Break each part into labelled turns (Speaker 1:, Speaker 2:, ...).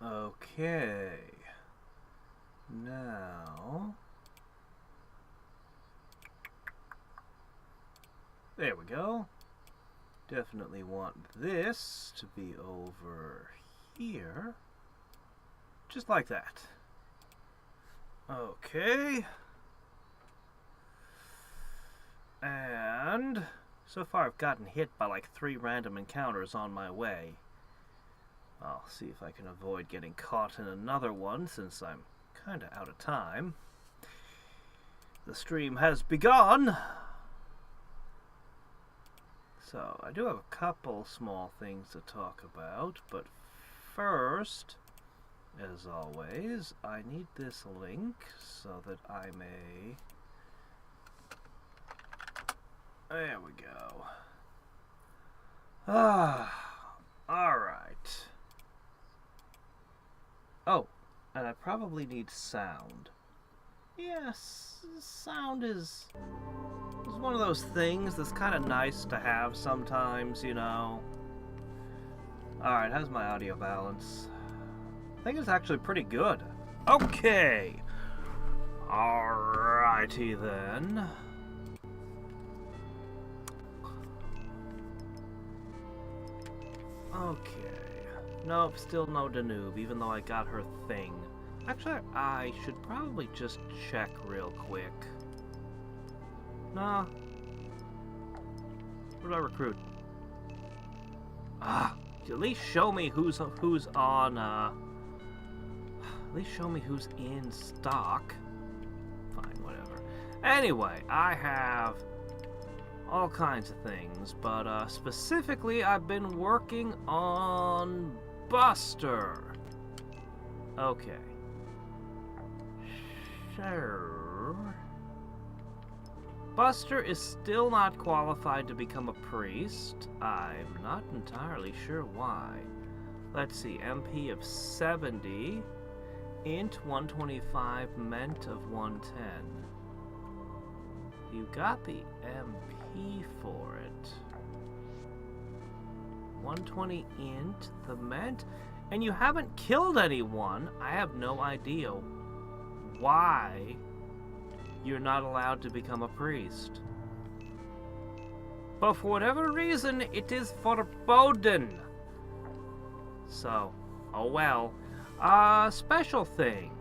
Speaker 1: Okay. Now... There we go. Definitely want this to be over here. Just like that. Okay. And so far I've gotten hit by like 3 random encounters on my way. I'll see if I can avoid getting caught in another one since I'm kinda out of time. The stream has begun! So, I do have a couple small things to talk about, but first, as always, I need this link so that I may... There we go. Alright. Oh, and I probably need sound. Yes, sound is one of those things that's kind of nice to have sometimes, you know. Alright, how's my audio balance? I think it's actually pretty good. Okay. Alrighty then. Okay. Nope, still no Danube, even though I got her thing. Actually, I should probably just check real quick. Nah. What do I recruit? At least show me who's on, at least show me who's in stock. Fine, whatever. Anyway, I have all kinds of things, but, specifically, I've been working on Buster. Okay. Sure. Buster is still not qualified to become a priest. I'm not entirely sure why. Let's see, MP of 70, Int 125, Ment of 110. You got the MP for it. 120 Int, the Ment, and you haven't killed anyone. I have no idea why you're not allowed to become a priest. But for whatever reason, it is forbidden. So, oh well. Special thing.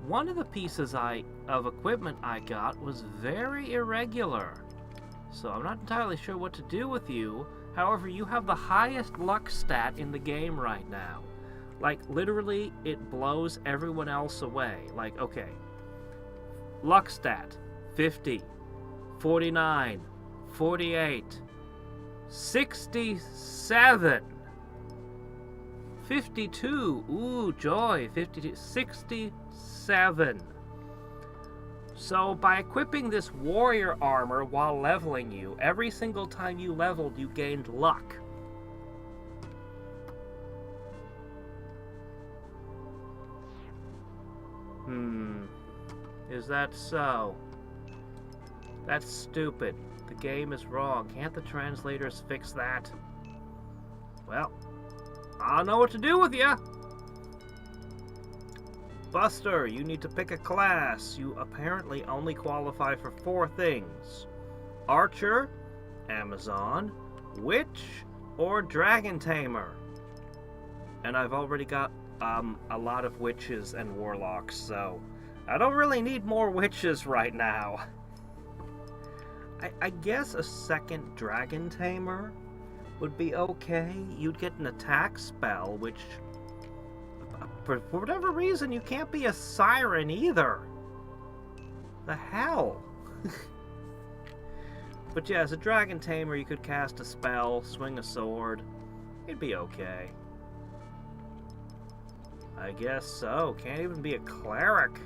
Speaker 1: One of the pieces of equipment I got was very irregular. So I'm not entirely sure what to do with you. However, you have the highest luck stat in the game right now. Like, literally, it blows everyone else away. Like, okay. Luck stat, 50, 49, 48, 67, 52, ooh, joy, 52, 67. So, by equipping this warrior armor while leveling you, every single time you leveled, you gained luck. Is that so? That's stupid. The game is wrong. Can't the translators fix that? Well, I don't know what to do with ya! Buster, you need to pick a class. You apparently only qualify for 4 things. Archer, Amazon, Witch, or Dragon Tamer. And I've already got a lot of witches and warlocks, so I don't really need more witches right now. I guess a second Dragon Tamer would be okay. You'd get an attack spell, which, for whatever reason, you can't be a siren either. The hell? But yeah, as a Dragon Tamer, you could cast a spell, swing a sword. It'd be okay. I guess so. Can't even be a cleric.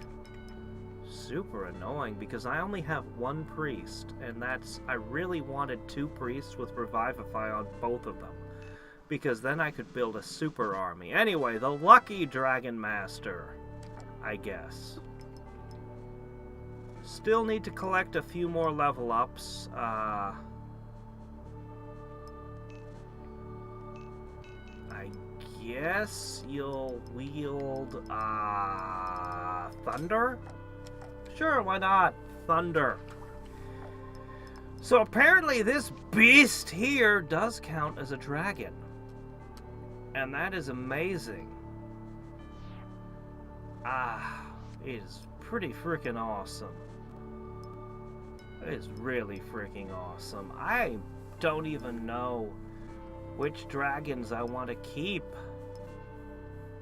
Speaker 1: Super annoying, because I only have 1 priest, and I really wanted 2 priests with Revivify on both of them, because then I could build a super army. Anyway, the lucky Dragon Master, I guess. Still need to collect a few more level ups. I guess you'll wield, thunder? Sure, why not? Thunder. So apparently this beast here does count as a dragon. And that is amazing. It is pretty freaking awesome. It is really freaking awesome. I don't even know which dragons I want to keep.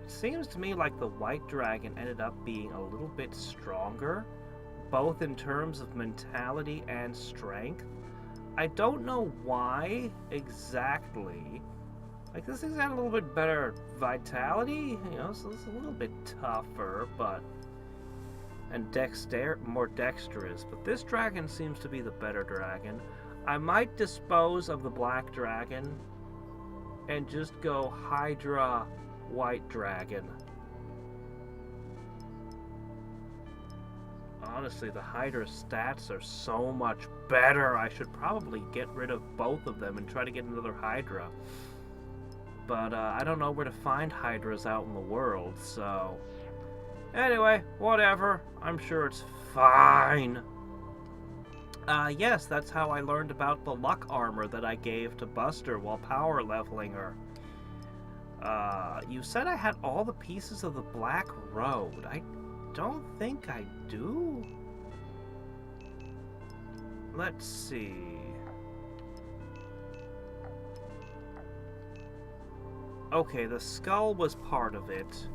Speaker 1: It seems to me like the white dragon ended up being a little bit stronger, both in terms of mentality and strength. I don't know why exactly. Like, this thing's got a little bit better vitality, you know, so it's a little bit tougher, but... and more dexterous. But this dragon seems to be the better dragon. I might dispose of the black dragon and just go Hydra white dragon. Honestly, the Hydra stats are so much better. I should probably get rid of both of them and try to get another Hydra. But I don't know where to find Hydras out in the world, so... Anyway, whatever. I'm sure it's fine. Yes, that's how I learned about the luck armor that I gave to Buster while power leveling her. You said I had all the pieces of the Black Road. I don't think I do. Let's see. Okay, the skull was part of it.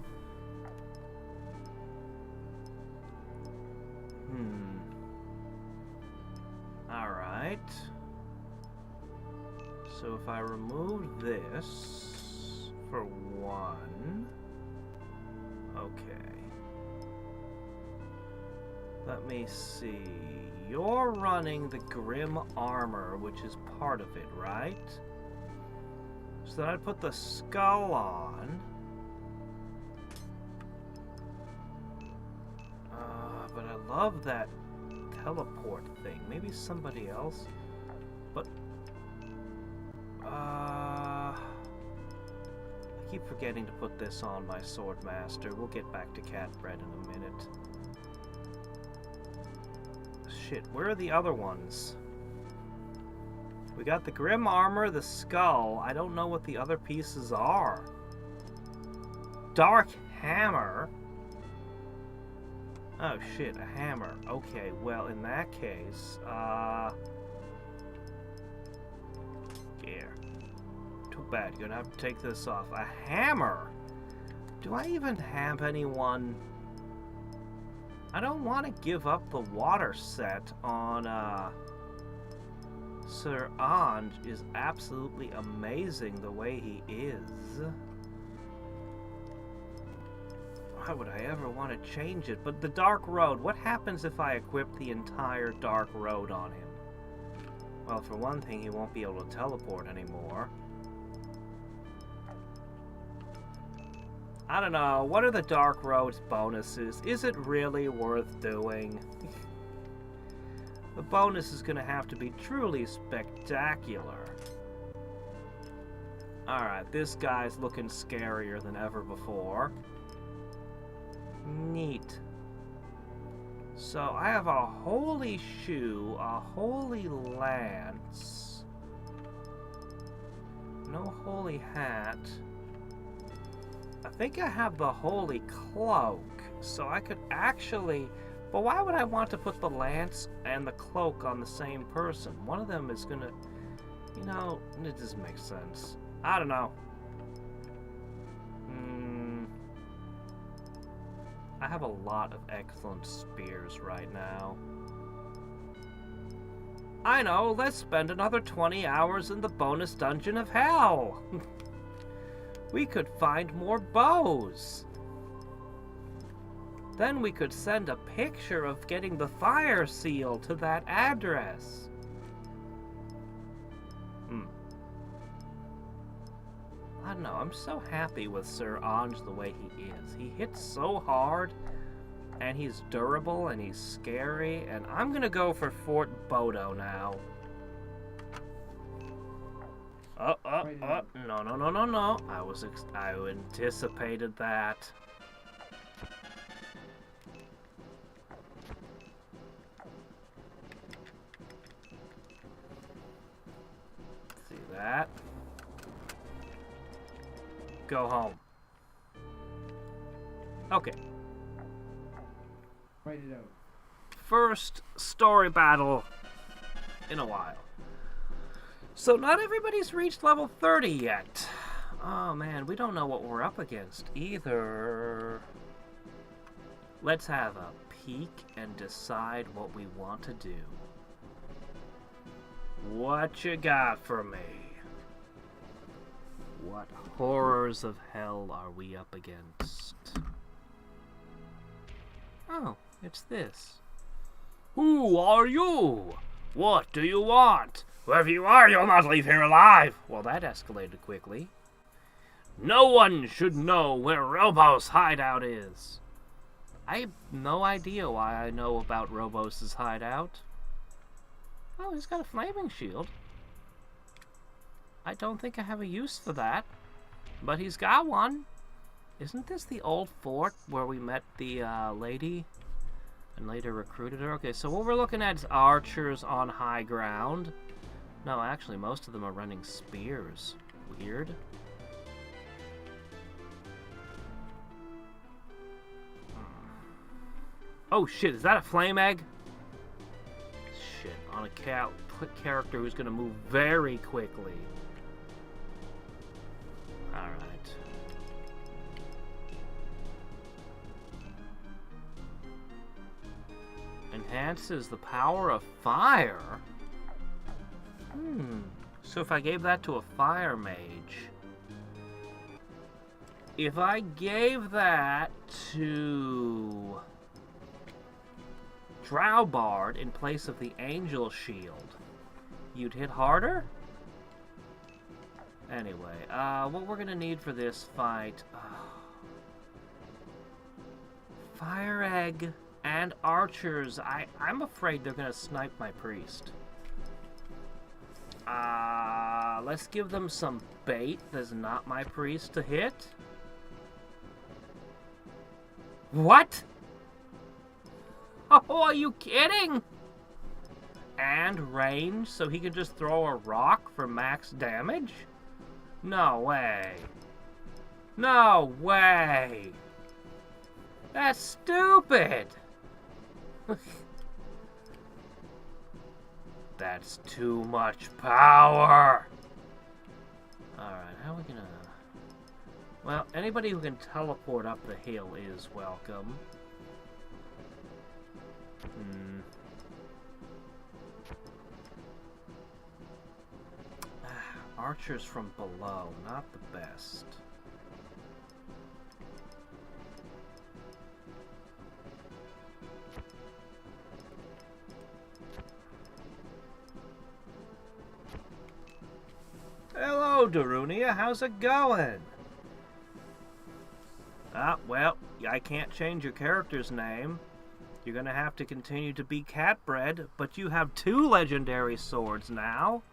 Speaker 1: Alright. So if I remove this for one... Okay. Let me see. You're running the Grim Armor, which is part of it, right? So then I'd put the skull on. But I love that teleport thing. Maybe somebody else. But I keep forgetting to put this on my Swordmaster. We'll get back to Catbread in a minute. Shit, where are the other ones? We got the Grim Armor, the skull. I don't know what the other pieces are. Dark Hammer. Oh shit, a hammer. Okay, well in that case, yeah. Too bad, you're gonna have to take this off. A hammer? Do I even have anyone? I don't want to give up the water set on, Sir Ange is absolutely amazing the way he is. Why would I ever want to change it? But the Dark Road, what happens if I equip the entire Dark Road on him? Well, for one thing, he won't be able to teleport anymore. I don't know, what are the Dark Road's bonuses? Is it really worth doing? The bonus is going to have to be truly spectacular. Alright, this guy's looking scarier than ever before. Neat. So I have a holy shoe, a holy lance, no holy hat. I think I have the holy cloak, so I could actually... But why would I want to put the lance and the cloak on the same person? One of them is gonna... You know, it doesn't make sense. I don't know. I have a lot of excellent spears right now. I know, let's spend another 20 hours in the bonus dungeon of hell. We could find more bows. Then we could send a picture of getting the fire seal to that address. I don't know, I'm so happy with Sir Ange the way he is. He hits so hard, and he's durable, and he's scary, and I'm gonna go for Fort Bodo now. No, no, no, no, no. I anticipated that. See that? Go home. Okay.
Speaker 2: Write it out.
Speaker 1: First story battle in a while. So not everybody's reached level 30 yet. Oh man, we don't know what we're up against either. Let's have a peek and decide what we want to do. What you got for me? What horrors of hell are we up against? Oh, it's this. Who are you? What do you want? Whoever you are, you'll not leave here alive. Well, that escalated quickly. No one should know where Robos' hideout is. I have no idea why I know about Robos' hideout. Oh, he's got a flaming shield. I don't think I have a use for that, but he's got one. Isn't this the old fort where we met the lady and later recruited her? Okay, so what we're looking at is archers on high ground. No, actually, most of them are running spears. Weird. Oh shit, is that a flame egg? Shit, on a character who's gonna move very quickly. Alright. Enhances the power of fire? So if I gave that to a fire mage... If I gave that to... Drowbard in place of the Angel Shield, you'd hit harder? Anyway, what we're gonna need for this fight... Fire Egg and archers. I'm afraid they're gonna snipe my priest. Let's give them some bait that's not my priest to hit. What? Oh, are you kidding? And range, so he can just throw a rock for max damage? No way. No way. That's stupid. That's too much power. Alright, how are we gonna... Well, anybody who can teleport up the hill is welcome. Archers from below, not the best. Hello, Darunia. How's it going? Well, I can't change your character's name. You're gonna have to continue to be catbred, but you have 2 legendary swords now.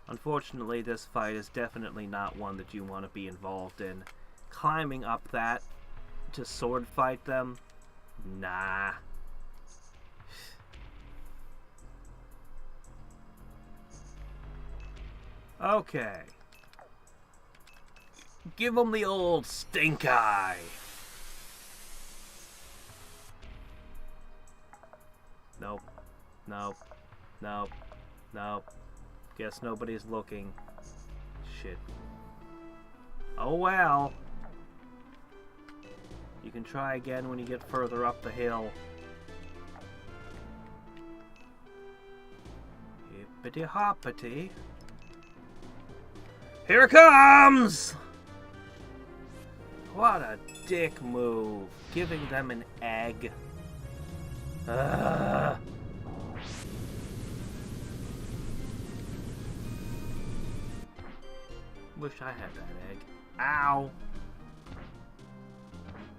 Speaker 1: Unfortunately, this fight is definitely not one that you want to be involved in. Climbing up that to sword fight them? Nah. Okay. Give them the old stink eye. Nope. Nope. Nope. Nope. Guess nobody's looking. Shit. Oh well. You can try again when you get further up the hill. Hippity hoppity. Here it comes! What a dick move. Giving them an egg. Wish I had that egg. Ow!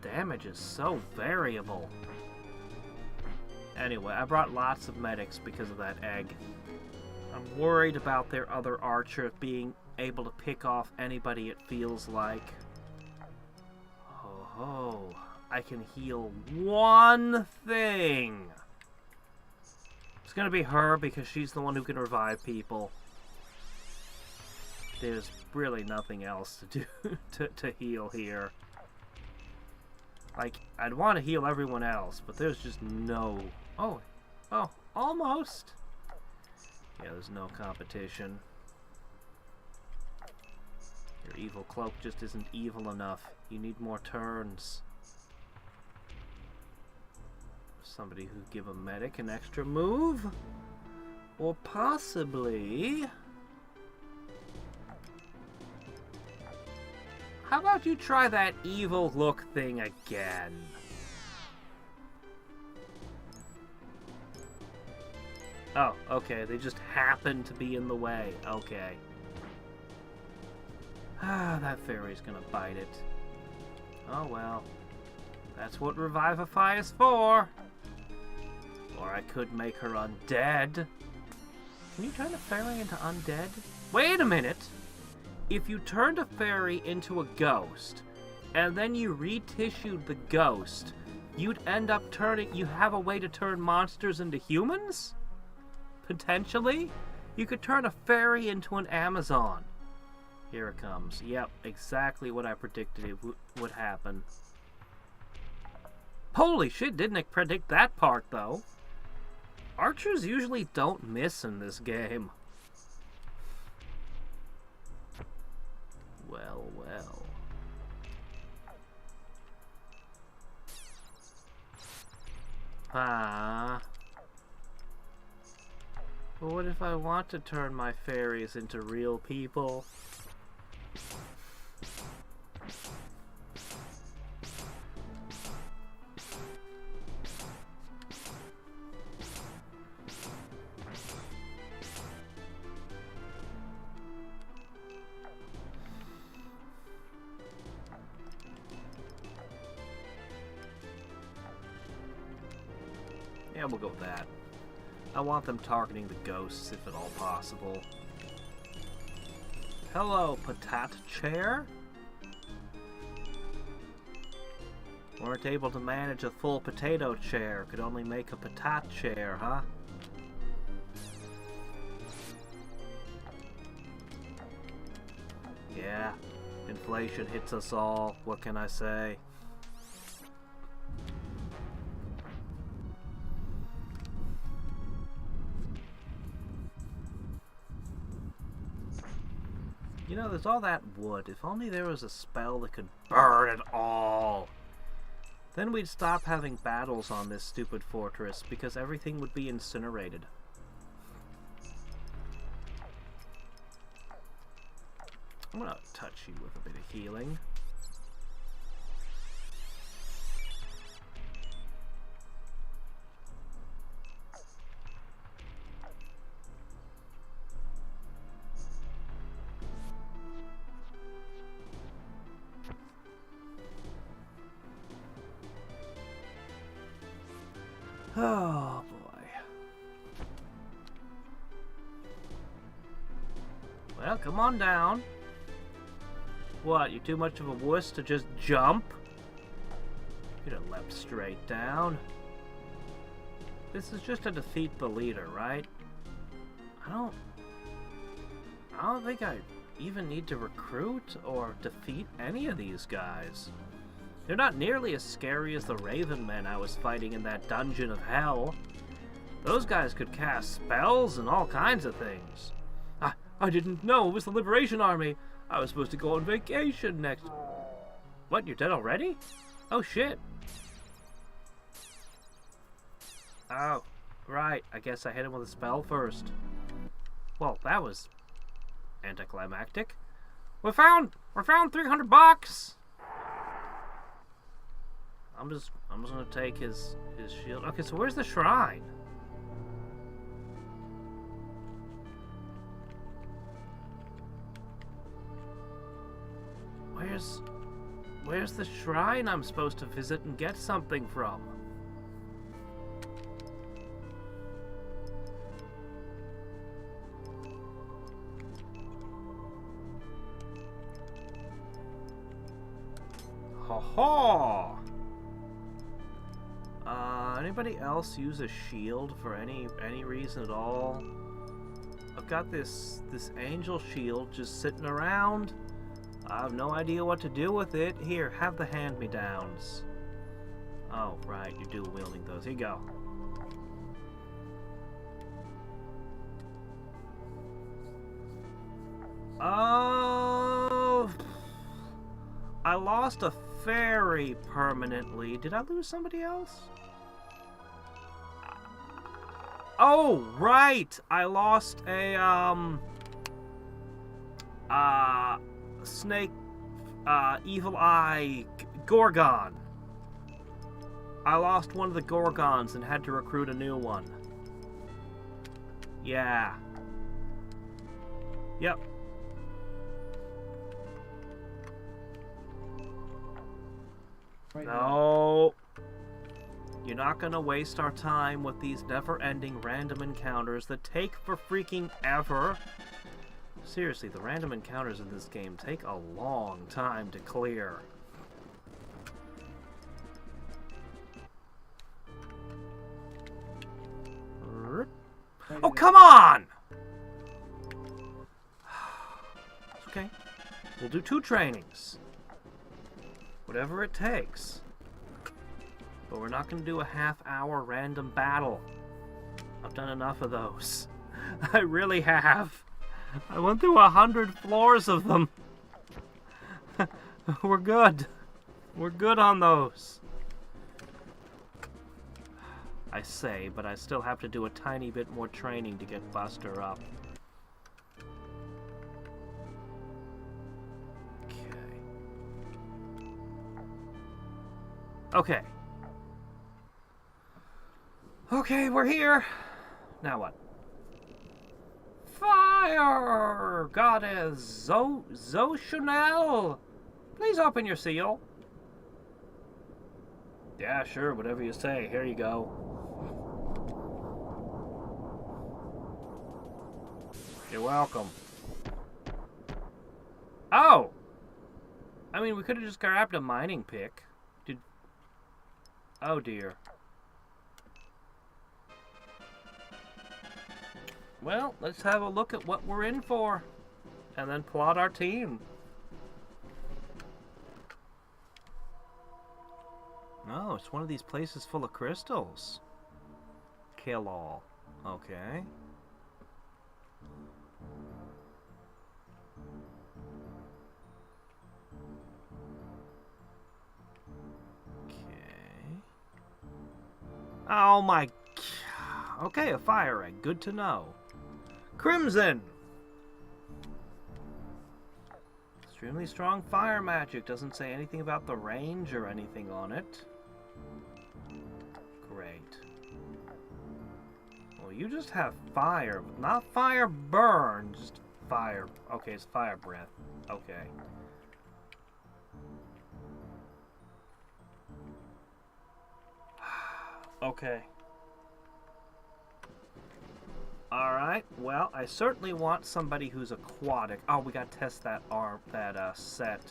Speaker 1: Damage is so variable. Anyway, I brought lots of medics because of that egg. I'm worried about their other archer being able to pick off anybody, it feels like. Oh, I can heal one thing. It's gonna be her because she's the one who can revive people. There's really nothing else to do to heal here. Like, I'd want to heal everyone else, but there's just no... Oh, almost. Yeah, there's no competition. Your evil cloak just isn't evil enough. You need more turns. Somebody who give a medic an extra move? Or possibly... How about you try that evil look thing again? Oh, okay, they just happen to be in the way. Okay. Ah, that fairy's gonna bite it. Oh well. That's what Revivify is for. Or I could make her undead. Can you turn a fairy into undead? Wait a minute! If you turned a fairy into a ghost, and then you retissued the ghost, you'd end up turning... You have a way to turn monsters into humans? Potentially? You could turn a fairy into an Amazon. Here it comes. Yep, exactly what I predicted it would happen. Holy shit, didn't I predict that part, though? Archers usually don't miss in this game. Well, well. Ah. But what if I want to turn my fairies into real people? Yeah, we'll go with that. I want them targeting the ghosts, if at all possible. Hello, Patat Chair? Weren't able to manage a full potato chair. Could only make a patat chair, huh? Yeah, inflation hits us all. What can I say? You know, there's all that wood. If only there was a spell that could burn it all. Then we'd stop having battles on this stupid fortress, because everything would be incinerated. I'm gonna touch you with a bit of healing. Oh, boy. Well, come on down. What, you too much of a wuss to just jump? You'd have leapt straight down. This is just to defeat the leader, right? I don't think I even need to recruit or defeat any of these guys. They're not nearly as scary as the Raven Men I was fighting in that dungeon of hell. Those guys could cast spells and all kinds of things. I didn't know it was the Liberation Army. I was supposed to go on vacation next... What, you're dead already? Oh, shit. Oh, right. I guess I hit him with a spell first. Well, that was anticlimactic. We found $300. I'm just gonna take his shield. Okay, so where's the shrine? Where's the shrine I'm supposed to visit and get something from? Haw! Anybody else use a shield for any reason at all? I've got this angel shield just sitting around. I have no idea what to do with it. Here, have the hand-me-downs. Oh, right, you're dual-wielding those. Here you go. Oh, I lost a fairy permanently. Did I lose somebody else? Oh, right! I lost a, snake, evil eye Gorgon. I lost one of the Gorgons and had to recruit a new one. Yeah. Yep. No. You're not gonna waste our time with these never-ending random encounters that take for freaking ever. Seriously, the random encounters in this game take a long time to clear. Oh, come on! Okay. We'll do 2 trainings. Whatever it takes. But we're not going to do a half-hour random battle. I've done enough of those. I really have. I went through 100 floors of them. We're good. We're good on those. I say, but I still have to do a tiny bit more training to get Buster up. Okay. Okay, we're here. Now what? Fire! Goddess Chanel! Please open your seal. Yeah, sure, whatever you say. Here you go. You're welcome. Oh! I mean, we could have just grabbed a mining pick. Oh dear. Well, let's have a look at what we're in for, and then plot our team. Oh, it's one of these places full of crystals. Kill all. Okay. Oh my... Okay, a fire egg. Good to know. Crimson! Extremely strong fire magic. Doesn't say anything about the range or anything on it. Great. Well, you just have fire. Not fire burn, just fire. Okay, it's fire breath. Okay. Okay. Alright, well, I certainly want somebody who's aquatic. Oh, we gotta test that set.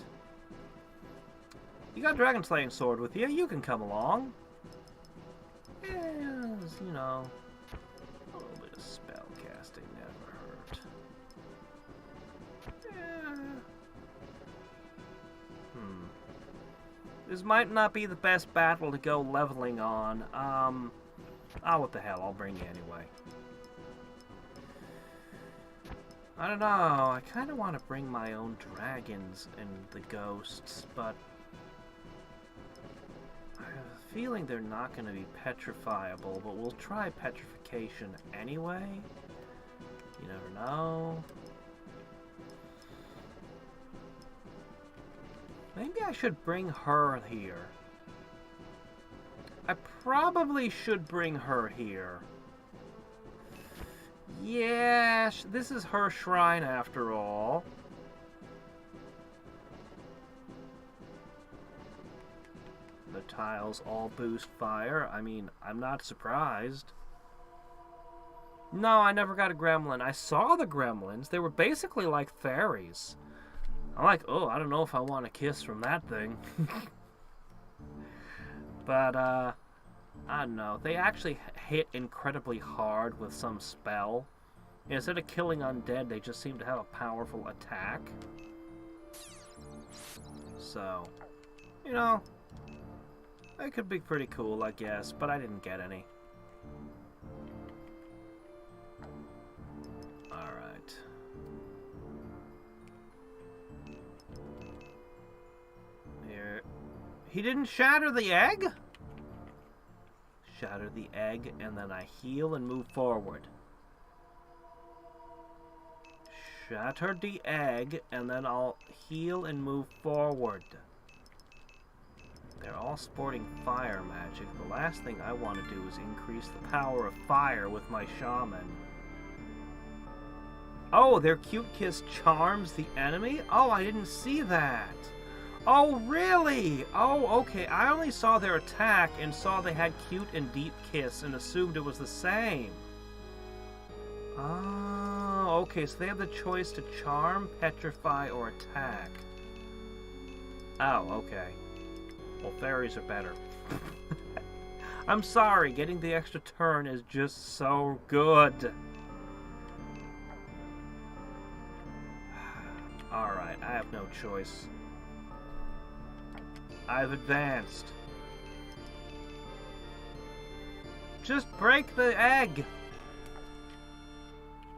Speaker 1: You got a dragon slaying sword with you, you can come along. Yeah, you know, a little bit of spell casting never hurt. Yeah. This might not be the best battle to go leveling on. Oh, what the hell, I'll bring you anyway. I don't know, I kind of want to bring my own dragons and the ghosts, but I have a feeling they're not going to be petrifiable, but we'll try petrification anyway. You never know. Maybe I should bring her here. I probably should bring her here. Yeah, this is her shrine after all. The tiles all boost fire. I mean, I'm not surprised. No, I never got a gremlin. I saw the gremlins. They were basically like fairies. I'm like, oh, I don't know if I want a kiss from that thing. But, I don't know. They actually hit incredibly hard with some spell. Instead of killing undead, they just seem to have a powerful attack. So, you know, it could be pretty cool, I guess, but I didn't get any. Alright. Here. He didn't shatter the egg? Shatter the egg, and then I heal and move forward. Shatter the egg, and then I'll heal and move forward. They're all sporting fire magic. The last thing I want to do is increase the power of fire with my shaman. Oh, their cute kiss charms the enemy? Oh, I didn't see that. Oh, really? Oh, okay. I only saw their attack and saw they had cute and deep kiss and assumed it was the same. Oh, okay. So they have the choice to charm, petrify, or attack. Oh, okay. Well, fairies are better. I'm sorry. Getting the extra turn is just so good. Alright, I have no choice. I've advanced. Just break the egg!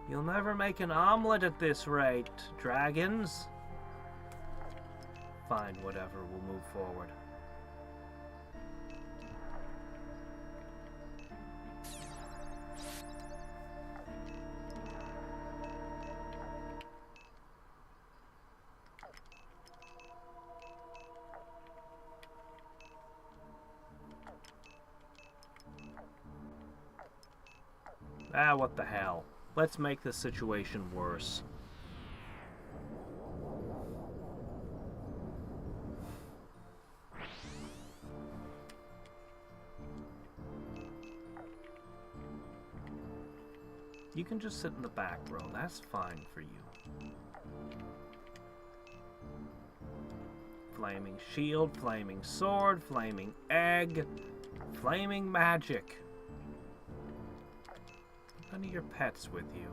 Speaker 1: You'll never make an omelet at this rate, dragons. Fine, whatever, we'll move forward. Ah, what the hell. Let's make this situation worse. You can just sit in the back row. That's fine for you. Flaming shield, flaming sword, flaming egg, flaming magic. None of your pets with you.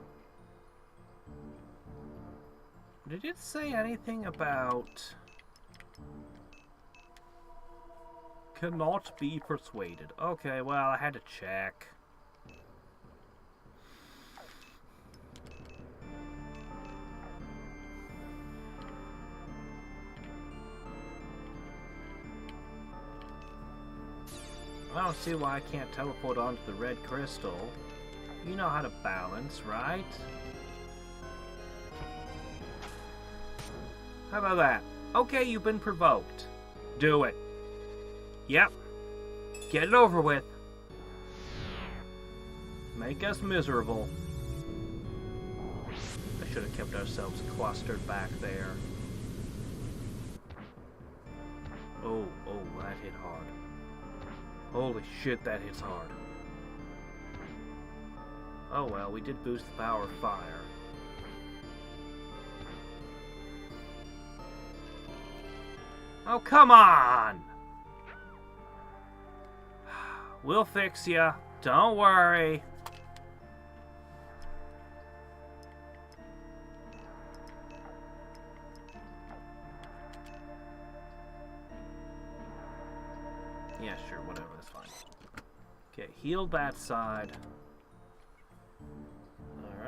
Speaker 1: Did it say anything about cannot be persuaded? Okay, well, I had to check. I don't see why I can't teleport onto the red crystal. You know how to balance, right? How about that? Okay, you've been provoked. Do it. Yep. Get it over with. Make us miserable. I should have kept ourselves clustered back there. Oh, that hit hard. Holy shit, that hits hard. Oh well, we did boost the power of fire. Oh, come on! We'll fix ya. Don't worry. Yeah, sure, whatever, that's fine. Okay, healed that side.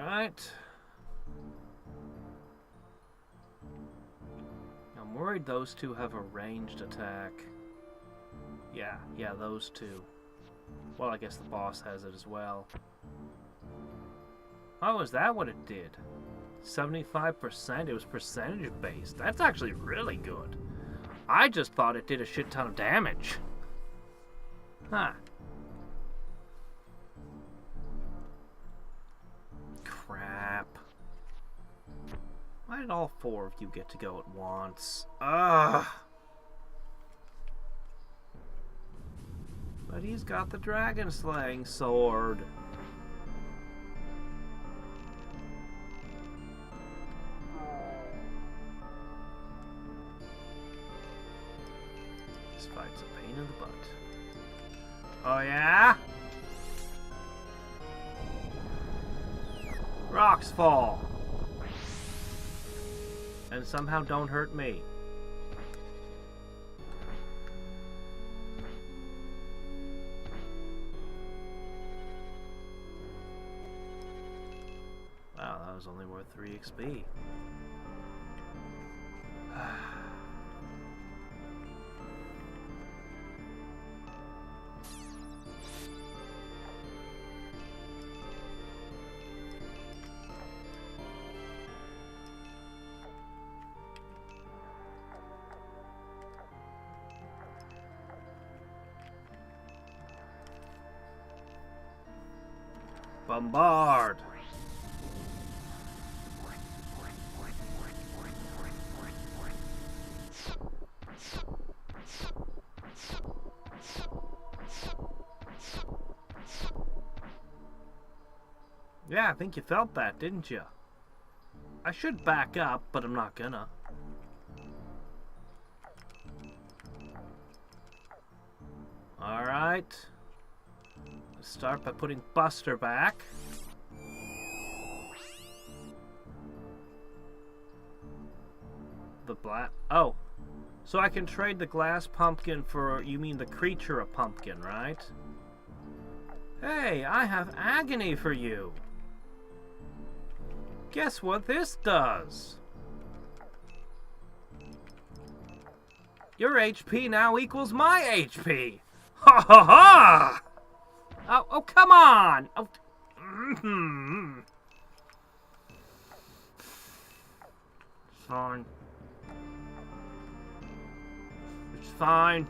Speaker 1: Alright. I'm worried those two have a ranged attack. Yeah, those two. Well, I guess the boss has it as well. Oh, is that what it did? 75%? It was percentage based. That's actually really good. I just thought it did a shit ton of damage. Huh. Crap. Why did all four of you get to go at once? Ugh. But he's got the dragon slaying sword. This fight's a pain in the butt. Oh yeah? Rocks fall. And somehow don't hurt me. Wow, that was only worth 3 XP. Bombard! Yeah, I think you felt that, didn't you? I should back up, but I'm not gonna. Alright. Let's start by putting Buster back. The black... Oh. So I can trade the glass pumpkin for... You mean the creature of pumpkin, right? Hey, I have agony for you. Guess what this does? Your HP now equals my HP. Ha ha ha! Oh, come on! Oh, It's fine. It's fine.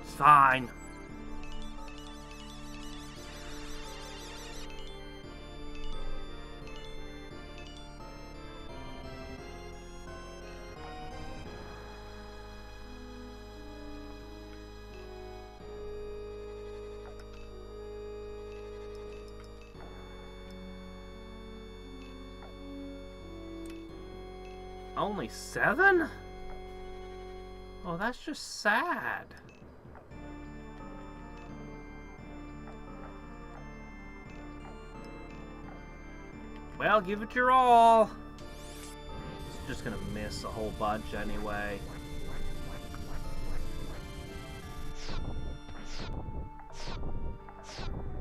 Speaker 1: It's fine. Only 7? Oh, that's just sad. Well, give it your all. Just gonna miss a whole bunch anyway.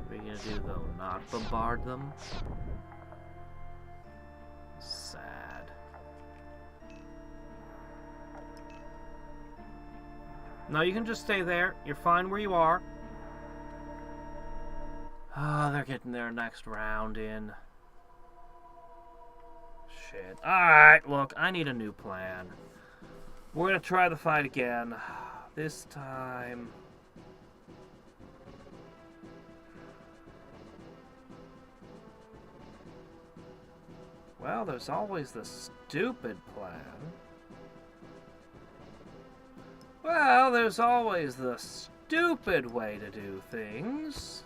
Speaker 1: What are you gonna do though? Not bombard them? Sad. No, you can just stay there. You're fine where you are. Ah, they're getting their next round in. Shit. Alright, look, I need a new plan. We're gonna try the fight again. This time... Well, there's always the stupid plan. Well, there's always the stupid way to do things.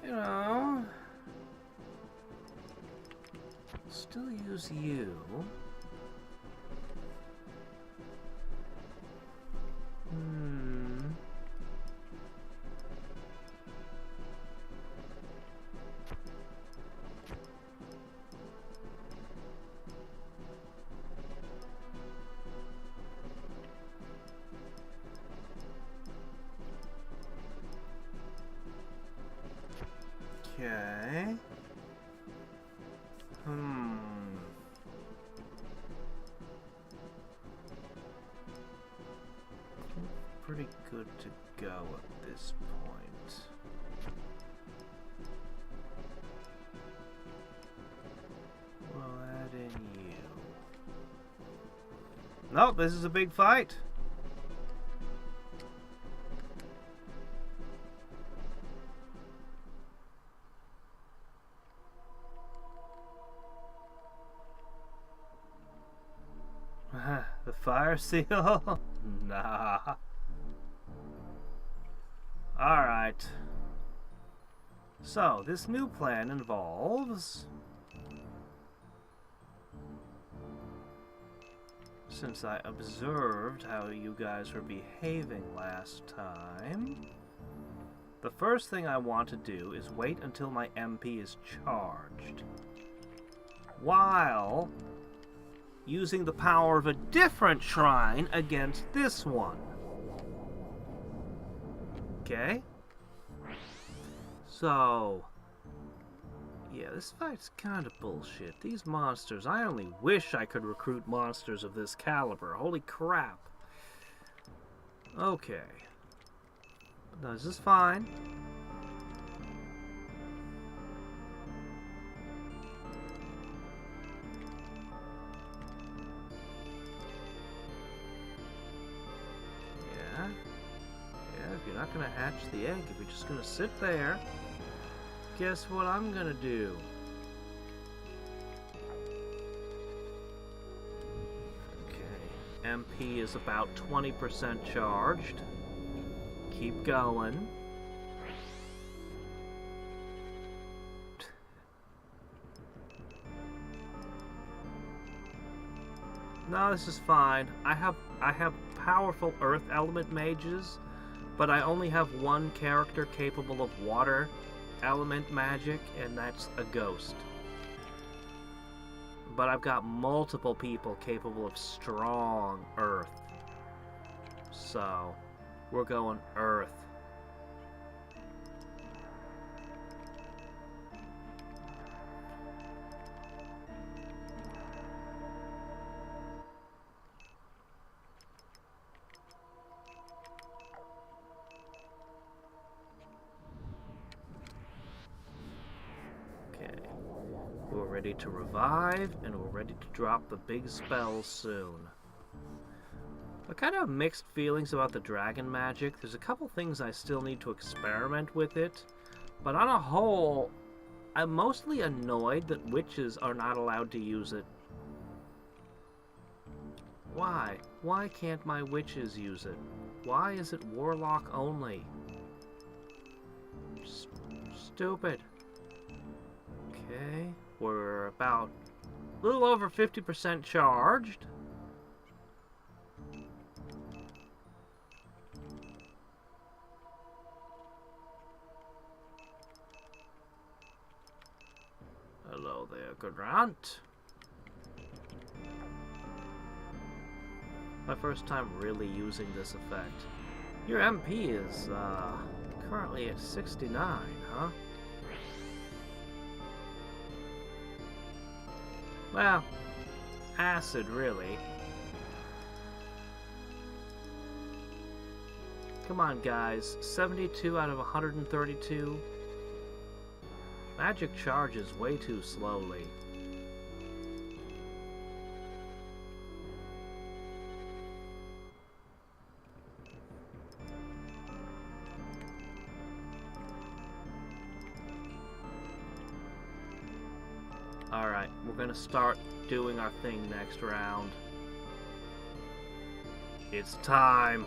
Speaker 1: You know. Still use you. Okay. Pretty good to go at this point. We'll add in you. Nope, this is a big fight. The fire seal? Nah. Alright. So, this new plan involves... since I observed how you guys were behaving last time, the first thing I want to do is wait until my MP is charged, while using the power of a different shrine against this one. Okay? So, yeah, this fight's kind of bullshit. These monsters, I only wish I could recruit monsters of this caliber. Holy crap. Okay. No, this is fine. Yeah. Yeah, if you're not gonna hatch the egg, if you're just gonna sit there, guess what I'm gonna do? Okay, MP is about 20% charged. Keep going. No, this is fine. I have powerful earth element mages, but I only have one character capable of water element magic, and that's a ghost. But I've got multiple people capable of strong earth. So, we're going earth. We're ready to revive, and we're ready to drop the big spells soon. I kind of have mixed feelings about the dragon magic. There's a couple things I still need to experiment with it, but on a whole, I'm mostly annoyed that witches are not allowed to use it. Why? Why can't my witches use it? Why is it warlock only? Stupid. Okay, we're about a little over 50% charged. Hello there, Grant. My first time really using this effect. Your MP is currently at 69, huh? Well, acid, really. Come on, guys. 72 out of 132. Magic charges way too slowly. Alright, we're gonna start doing our thing next round. It's time!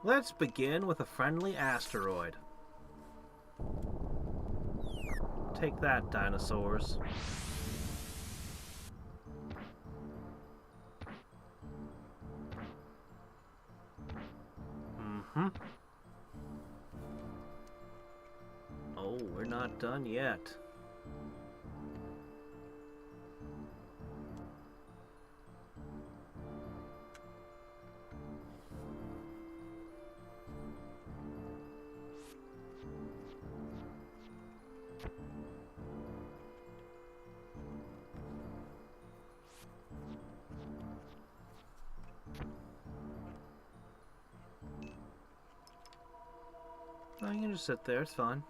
Speaker 1: Let's begin with a friendly asteroid. Take that, dinosaurs. Oh, we're not done yet. Oh, you can just sit there, it's fine.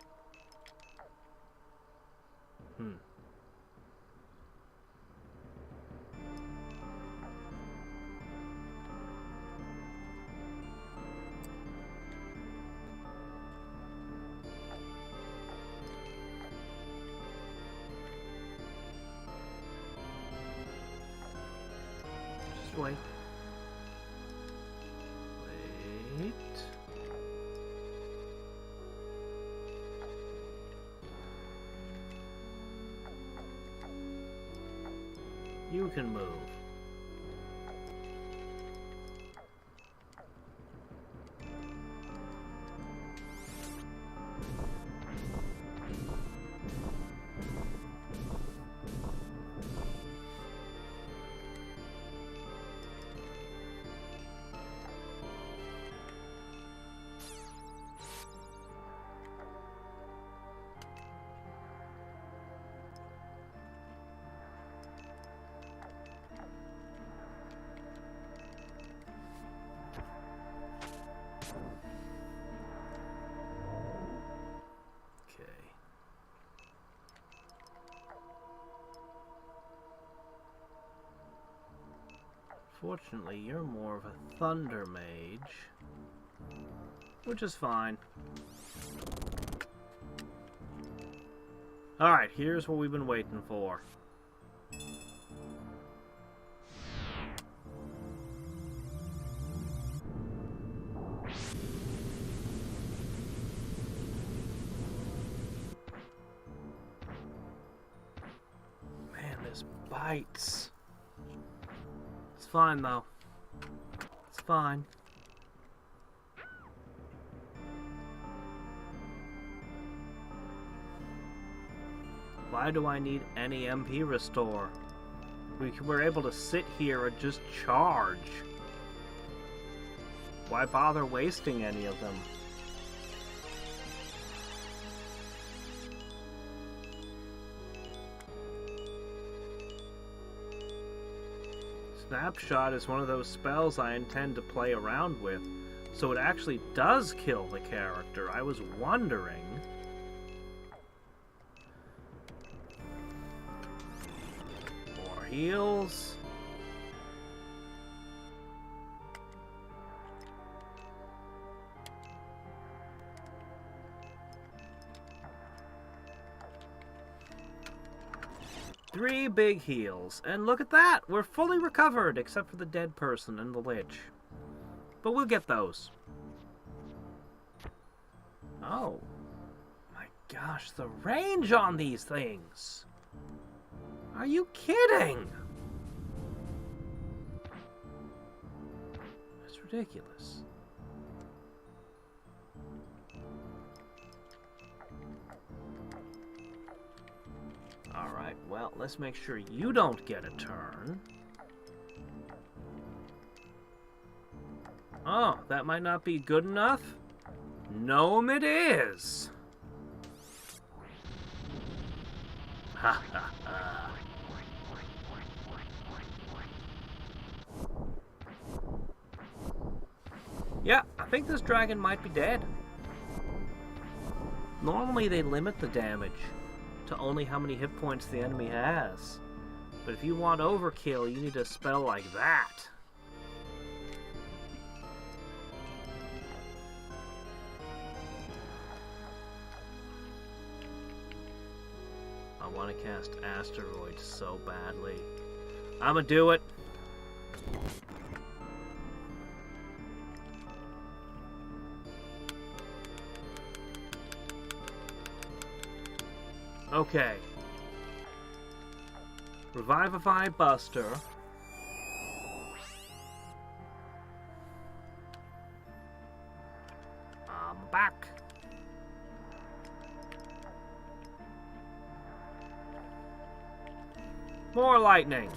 Speaker 1: way. Wait. You can move. Fortunately, you're more of a thunder mage, which is fine. Alright, here's what we've been waiting for. Man, this bites. It's fine, though. It's fine. Why do I need any MP restore? We're able to sit here and just charge. Why bother wasting any of them? Snapshot is one of those spells I intend to play around with, so it actually does kill the character. I was wondering. More heals. Three big heals, and look at that! We're fully recovered, except for the dead person and the lich. But we'll get those. Oh. My gosh, the range on these things! Are you kidding? That's ridiculous. Alright, well, let's make sure you don't get a turn. Oh, that might not be good enough? Gnome it is! Ha ha ha. Yeah, I think this dragon might be dead. Normally they limit the damage to only how many hit points the enemy has. But if you want overkill, you need a spell like that. I want to cast Asteroid so badly. I'ma do it. Okay. Revivify Buster. I'm back. More lightning.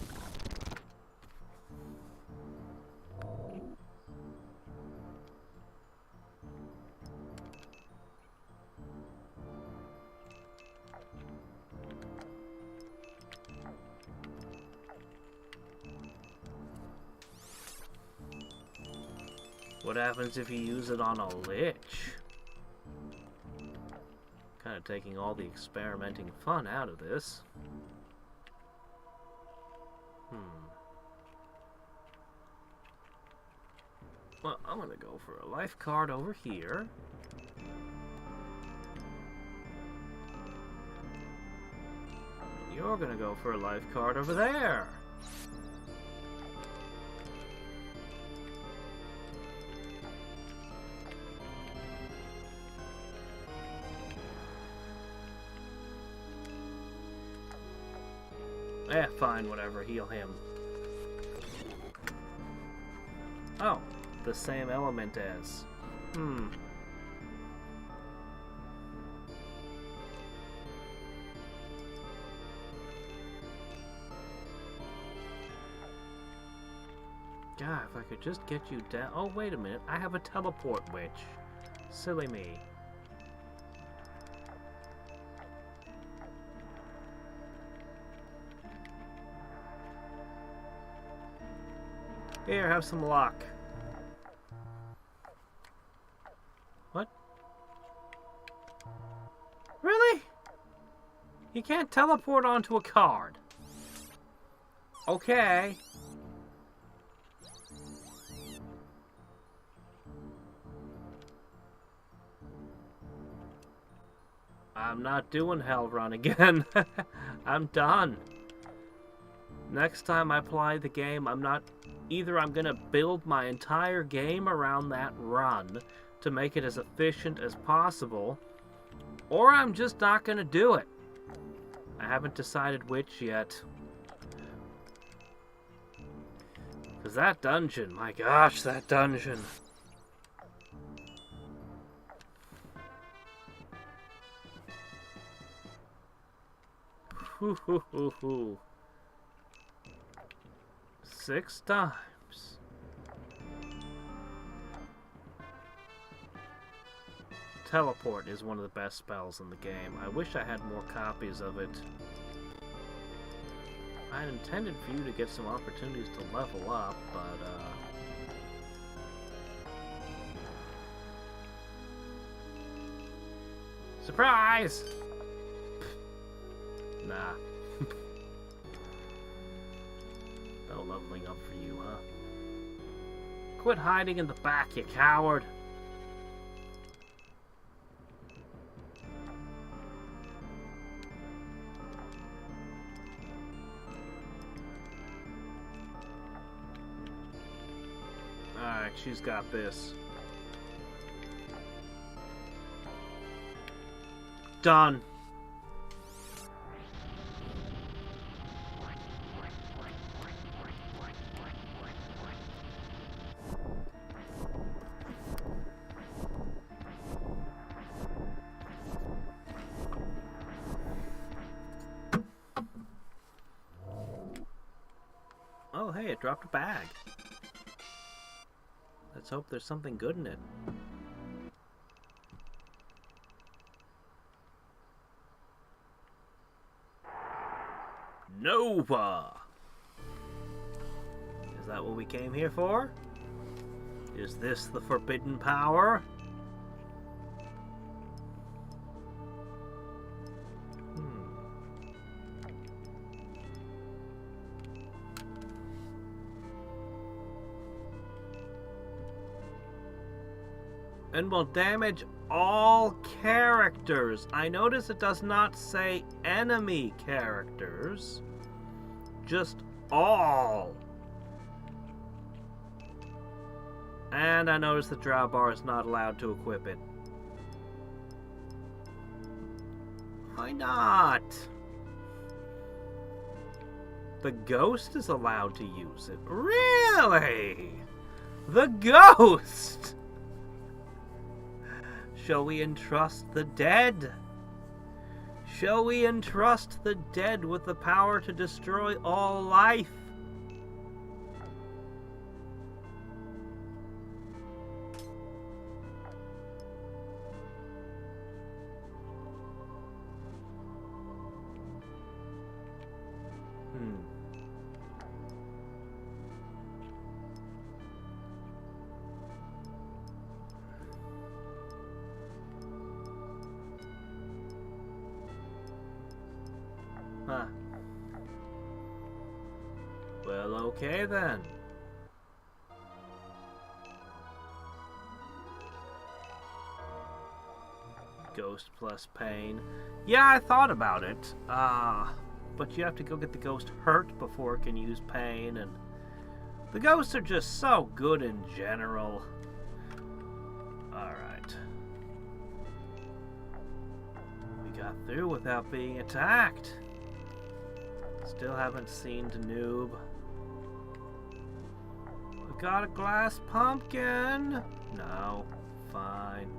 Speaker 1: What happens if you use it on a lich? Kind of taking all the experimenting fun out of this. Well, I'm gonna go for a life card over here. And you're gonna go for a life card over there. Fine, whatever. Heal him. Oh, the same element as. God, if I could just get you down. Oh, wait a minute. I have a teleport witch. Silly me. Here, have some luck. What? Really? You can't teleport onto a card. Okay. I'm not doing Hell Run again. I'm done. Next time I play the game, either I'm gonna build my entire game around that run to make it as efficient as possible, or I'm just not gonna do it. I haven't decided which yet. Because that dungeon, my gosh, that dungeon. Hoo hoo hoo hoo. 6 times. Teleport is one of the best spells in the game. I wish I had more copies of it. I had intended for you to get some opportunities to level up, but surprise! Nah. No leveling up for you, huh? Quit hiding in the back, you coward! Alright, she's got this. Done. Oh, hey, it dropped a bag. Let's hope there's something good in it. Nova! Is that what we came here for? Is this the forbidden power? And will damage all characters. I notice it does not say enemy characters, just all. And I notice the Drow Bar is not allowed to equip it. Why not? The Ghost is allowed to use it. Really? The Ghost! Shall we entrust the dead? Shall we entrust the dead with the power to destroy all life? Huh. Well, okay then. Ghost plus pain. Yeah, I thought about it. But you have to go get the ghost hurt before it can use pain, and the ghosts are just so good in general. Alright. We got through without being attacked. Still haven't seen the noob. We got a glass pumpkin! No. Fine.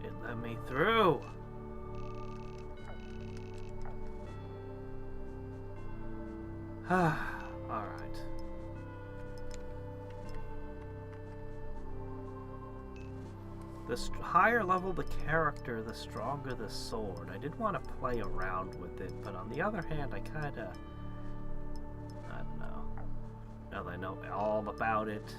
Speaker 1: It let me through! Alright. The higher level the character, the stronger the sword. I did want to play around with it, but on the other hand, I kinda... I don't know. Now that I know all about it.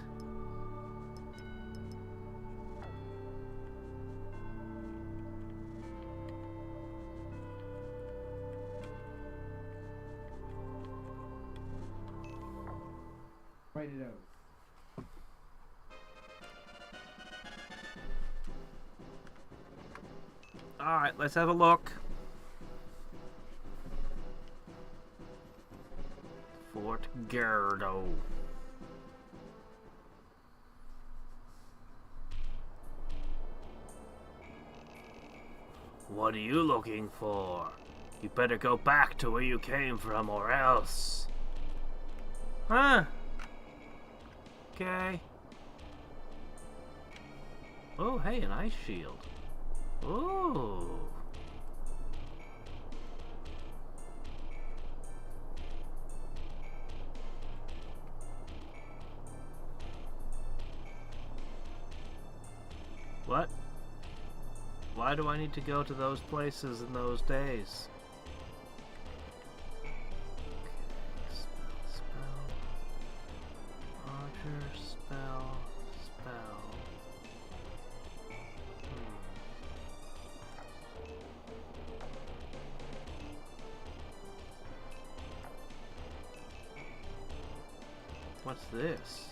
Speaker 2: Write it out.
Speaker 1: Alright, let's have a look. Fort Gerdo. What are you looking for? You better go back to where you came from or else. Huh? Okay. Oh, hey, an ice shield. Ooh. What? Why do I need to go to those places in those days? Spell. Archer, spell. What's this?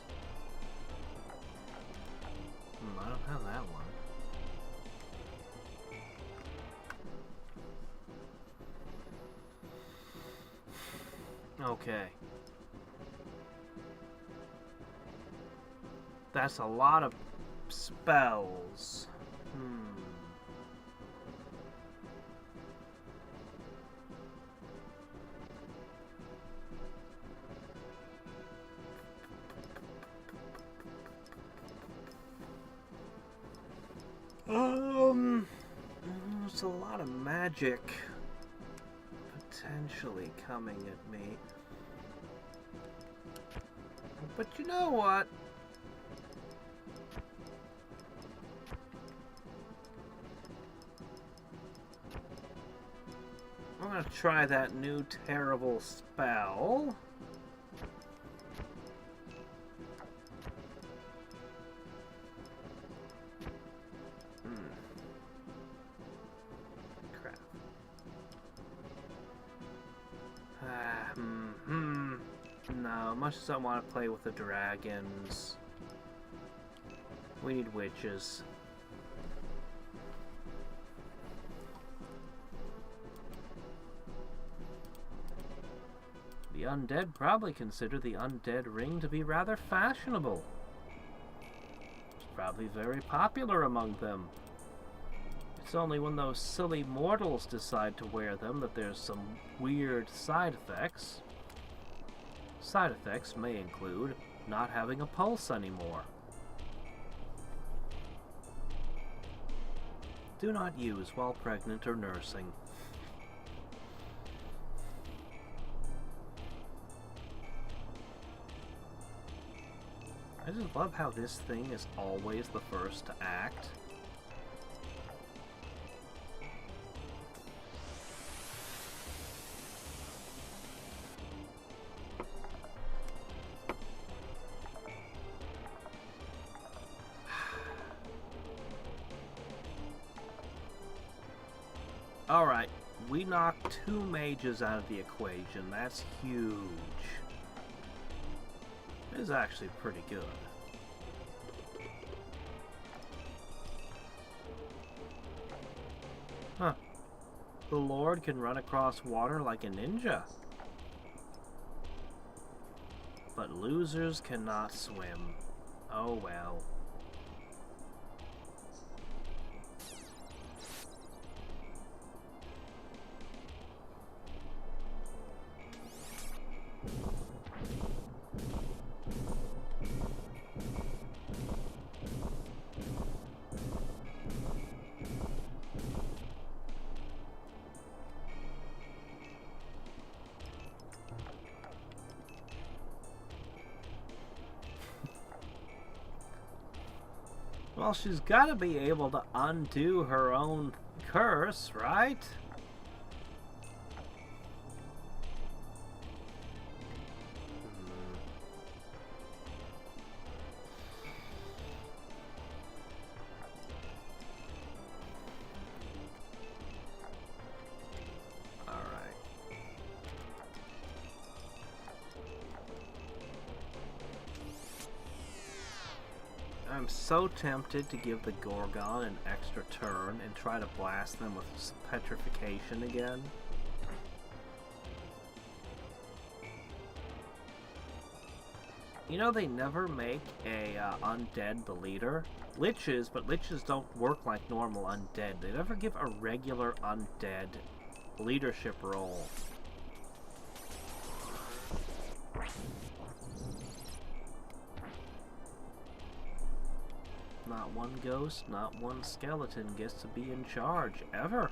Speaker 1: I don't have that one. Okay. That's a lot of spells. There's a lot of magic potentially coming at me. But you know what? I'm gonna try that new terrible spell. No, much as I want to play with the dragons. We need witches. The undead probably consider the undead ring to be rather fashionable. It's probably very popular among them. It's only when those silly mortals decide to wear them that there's some weird side effects. Side effects may include not having a pulse anymore. Do not use while pregnant or nursing. I just love how this thing is always the first to act. Alright, we knocked 2 mages out of the equation. That's huge. It is actually pretty good. Huh. The Lord can run across water like a ninja. But losers cannot swim. Oh well. Well, she's got to be able to undo her own curse, right? I'm so tempted to give the Gorgon an extra turn and try to blast them with petrification again. You know, they never make a undead the leader. Liches, but liches don't work like normal undead. They never give a regular undead leadership role. Not one ghost, not one skeleton gets to be in charge, ever.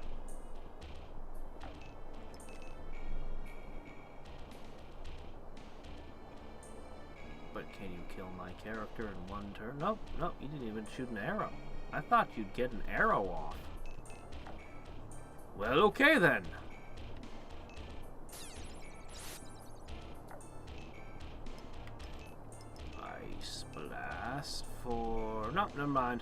Speaker 1: But can you kill my character in one turn? Nope, nope, you didn't even shoot an arrow. I thought you'd get an arrow off. Well, okay then. Ice Blast for... Nope, never mind.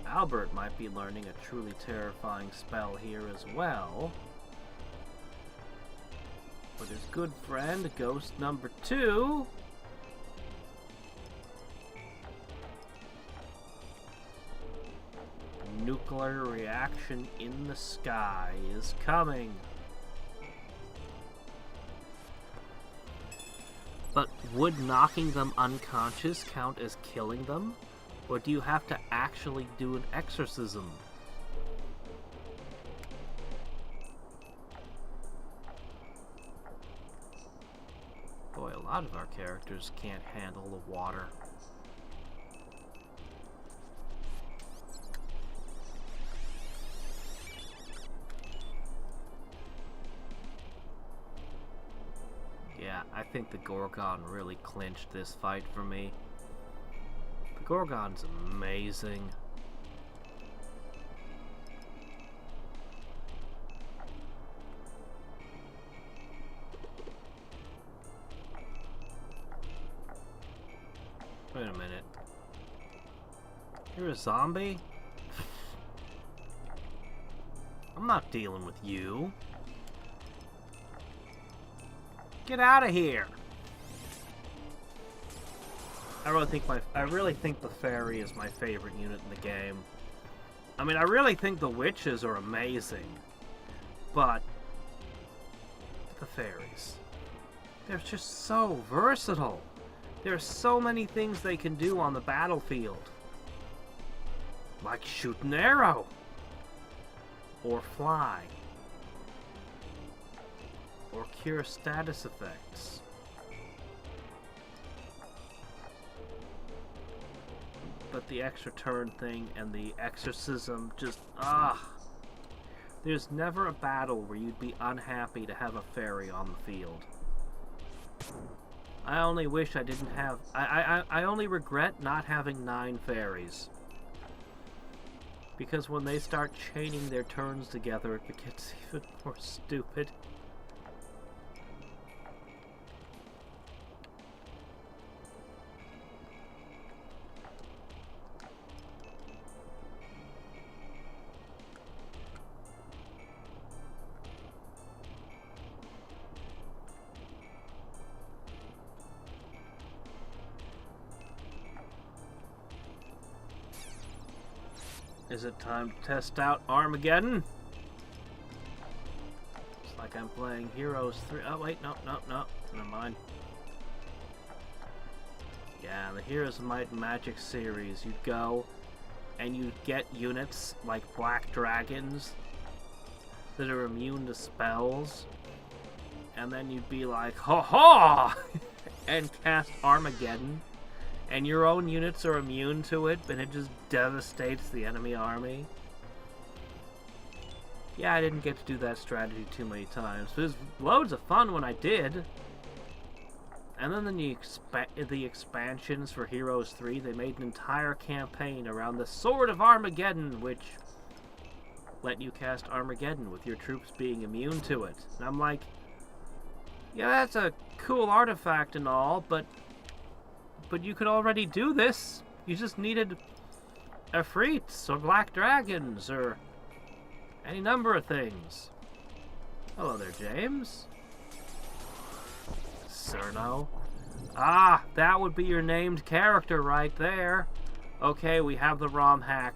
Speaker 1: Albert might be learning a truly terrifying spell here as well. But his good friend, Ghost number 2... Nuclear reaction in the sky is coming. But would knocking them unconscious count as killing them? Or do you have to actually do an exorcism? Boy, a lot of our characters can't handle the water. Yeah, I think the Gorgon really clinched this fight for me. The Gorgon's amazing. Wait a minute. You're a zombie? I'm not dealing with you. Get out of here! I really think the fairy is my favorite unit in the game. I mean, I really think the witches are amazing, but the fairies, they're just so versatile. There's so many things they can do on the battlefield, like shoot an arrow or fly. Or cure status effects. But the extra turn thing and the exorcism just, There's never a battle where you'd be unhappy to have a fairy on the field. I only wish I didn't have... I only regret not having 9 fairies. Because when they start chaining their turns together, it gets even more stupid. Is it time to test out Armageddon? It's like I'm playing Heroes 3. Oh, wait, no. Never mind. Yeah, the Heroes of Might and Magic series, you'd go and you'd get units like Black Dragons that are immune to spells, and then you'd be like, ha-ha! and cast Armageddon. And your own units are immune to it, and it just devastates the enemy army. Yeah, I didn't get to do that strategy too many times, but it was loads of fun when I did. And then in the expansions for Heroes 3, they made an entire campaign around the Sword of Armageddon, which let you cast Armageddon with your troops being immune to it. And I'm like, yeah, that's a cool artifact and all, but you could already do this. You just needed Afrits or Black Dragons or any number of things. Hello there, James. Cerno. Ah, that would be your named character right there. Okay, we have the ROM hack.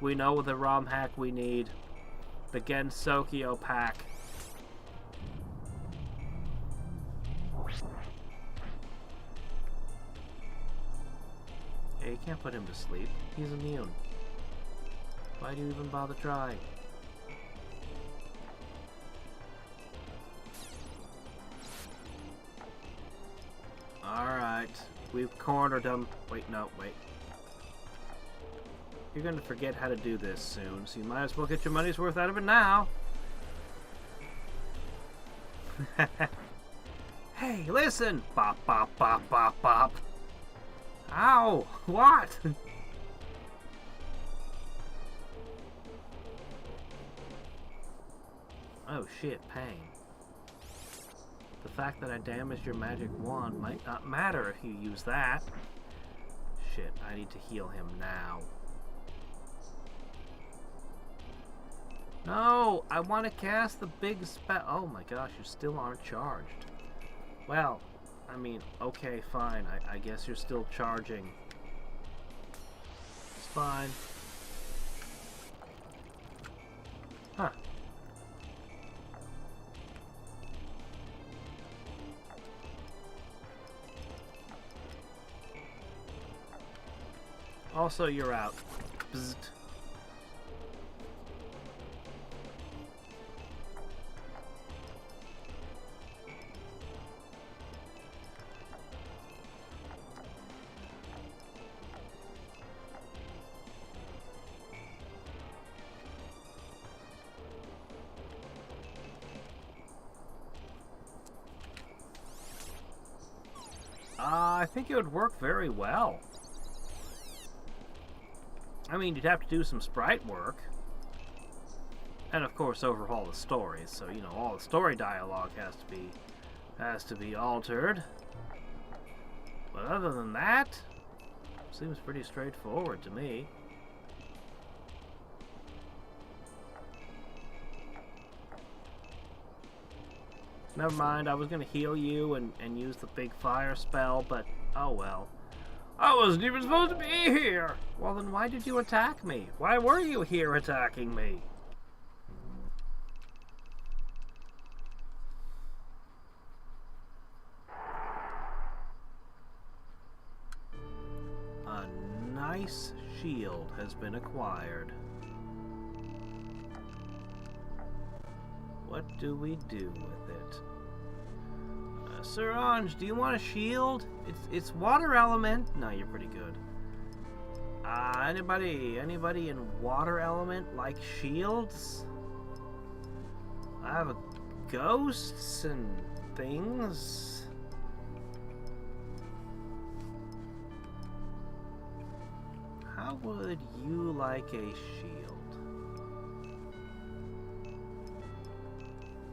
Speaker 1: We know the ROM hack we need. The Gensokyo pack. Yeah, you can't put him to sleep. He's immune. Why do you even bother trying? Alright. We've cornered him. Wait, no, wait. You're gonna forget how to do this soon, so you might as well get your money's worth out of it now. Hey, listen! Bop, bop, bop, bop, bop. Ow! What? Oh shit, pain. The fact that I damaged your magic wand might not matter if you use that. Shit, I need to heal him now. No! I want to cast the big spell. Oh my gosh, you still aren't charged. Well, I mean, okay, fine. I guess you're still charging. It's fine. Huh. Also, you're out. Bzzzt. I think it would work very well. I mean, you'd have to do some sprite work. And of course overhaul the story, so you know, all the story dialogue has to be altered. But other than that, seems pretty straightforward to me. Never mind, I was gonna heal you and use the big fire spell, but oh well. I wasn't even supposed to be here! Well then why did you attack me? Why were you here attacking me? A nice shield has been acquired. What do we do with it? Sir Ange, do you want a shield? It's water element. No, you're pretty good. Anybody in water element like shields? I have ghosts and things. How would you like a shield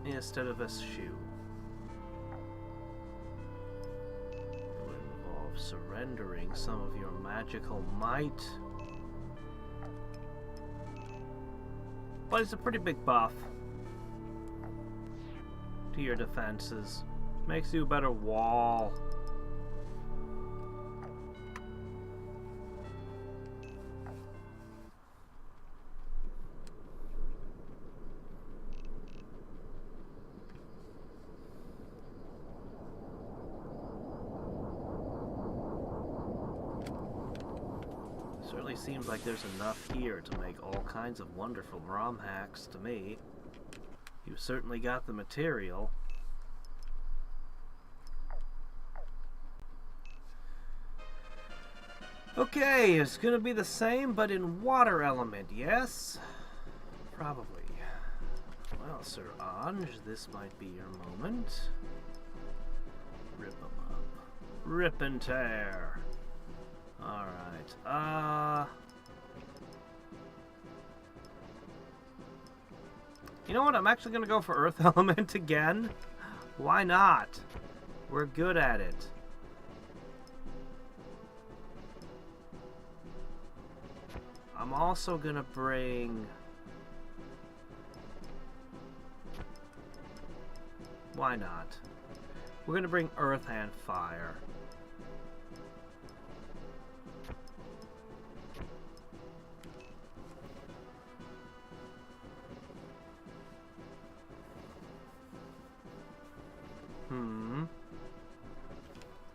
Speaker 1: instead of a shoe? Surrendering some of your magical might. But it's a pretty big buff to your defenses. Makes you a better wall. Certainly seems like there's enough here to make all kinds of wonderful ROM hacks to me. You certainly got the material. Okay, it's gonna be the same but in water element, yes? Probably. Well, Sir Ange, this might be your moment. Rip 'em up. Rip and tear. Alright. You know what? I'm actually going to go for Earth Element again. Why not? We're good at it. I'm also going to bring... Why not? We're going to bring Earth and Fire.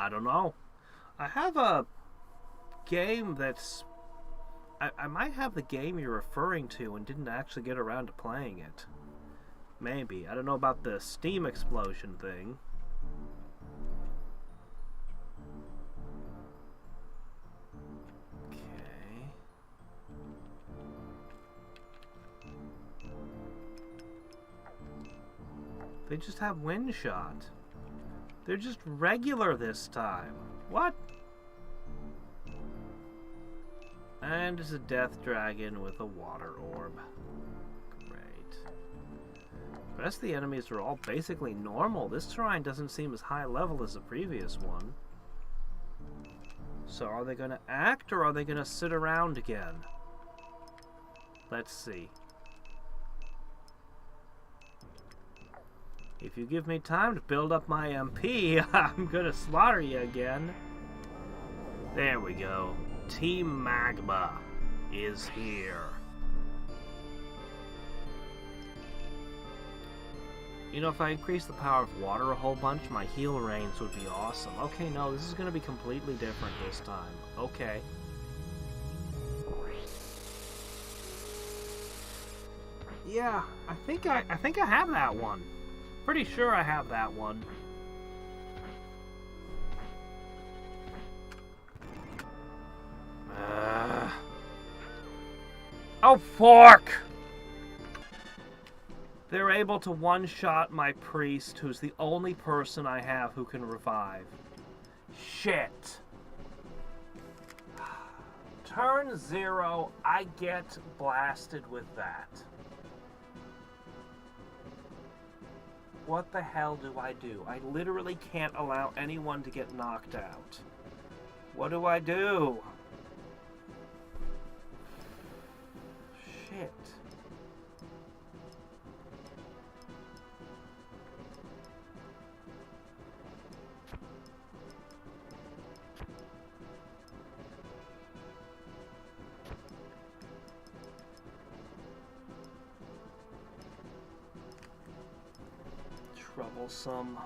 Speaker 1: I don't know. I have a game that's... I might have the game you're referring to and didn't actually get around to playing it. Maybe. I don't know about the Steam explosion thing. Okay. They just have wind shot. They're just regular this time. What? And it's a death dragon with a water orb. Great. The rest of the enemies are all basically normal. This terrain doesn't seem as high level as the previous one. So are they going to act or are they going to sit around again? Let's see. If you give me time to build up my MP, I'm gonna slaughter you again. There we go. Team Magma is here. You know, if I increase the power of water a whole bunch, my heal range would be awesome. Okay, no, this is gonna be completely different this time. Okay. Yeah, I think I have that one. Pretty sure I have that one. Oh, fork! They're able to one-shot my priest, who's the only person I have who can revive. Shit. Turn 0, I get blasted with that. What the hell do I do? I literally can't allow anyone to get knocked out. What do I do? Shit. Troublesome.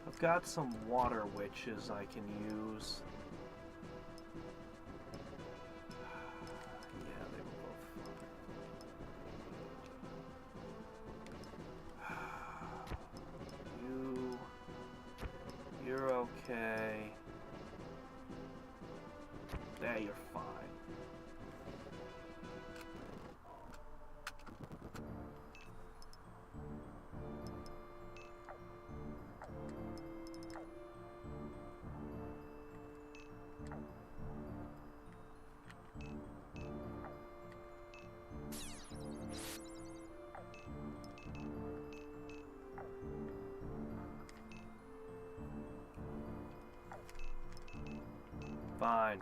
Speaker 1: I've got some water witches I can use. Yeah, they were both fine. You're okay. There, you're fine. Fine.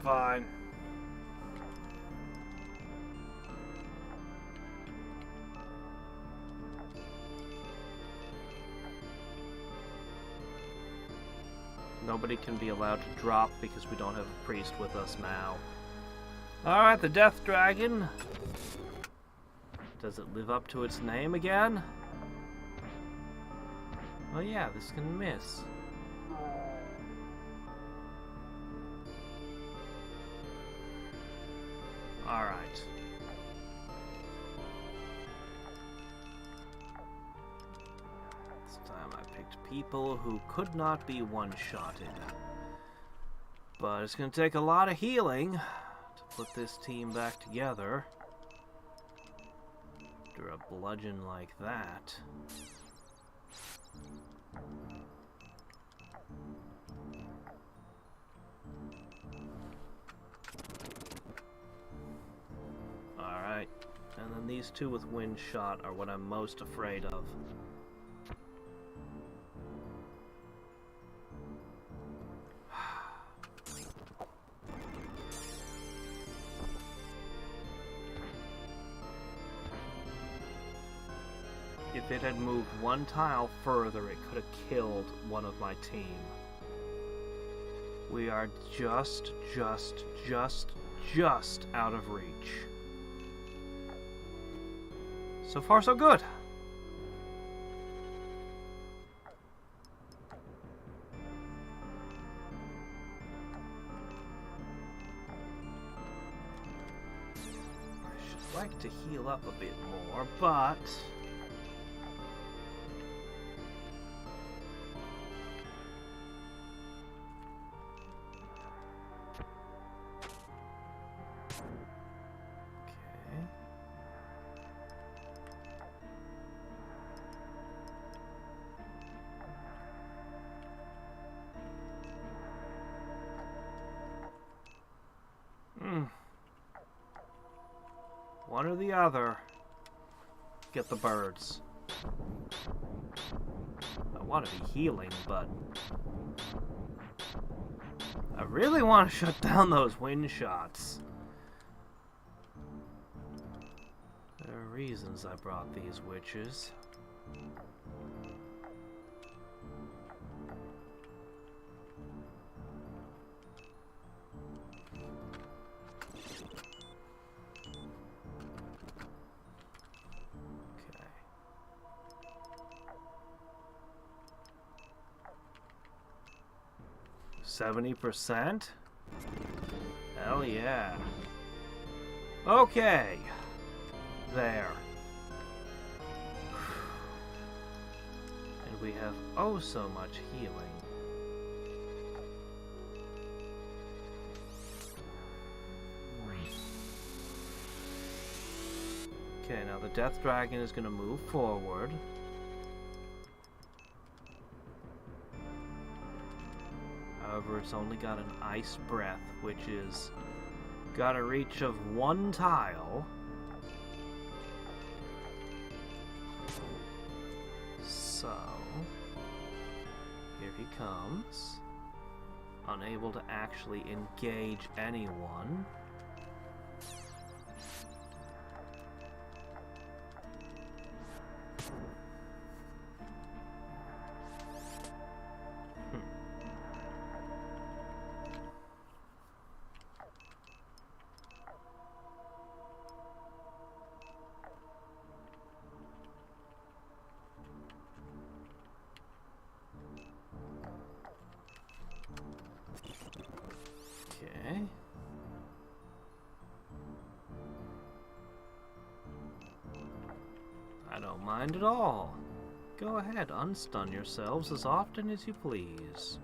Speaker 1: Fine. Nobody can be allowed to drop because we don't have a priest with us now. Alright, the Death Dragon. Does it live up to its name again? Oh yeah, this can miss. Alright. This time I picked people who could not be one-shotted. But it's going to take a lot of healing to put this team back together. After a bludgeon like that. Alright, and then these two with wind shot are what I'm most afraid of. If it had moved one tile further, it could have killed one of my team. We are just out of reach. So far, so good. I should like to heal up a bit more, but... one or the other. Get the birds. I want to be healing, but I really want to shut down those wind shots. There are reasons I brought these witches. Okay. 70%? Hell yeah. Okay. There. And we have oh so much healing. Okay, now the Death Dragon is going to move forward. However, it's only got an Ice Breath, which is got a reach of one tile. So, here he comes. Unable to actually engage anyone. Okay. I don't mind at all. Go ahead, unstun yourselves as often as you please.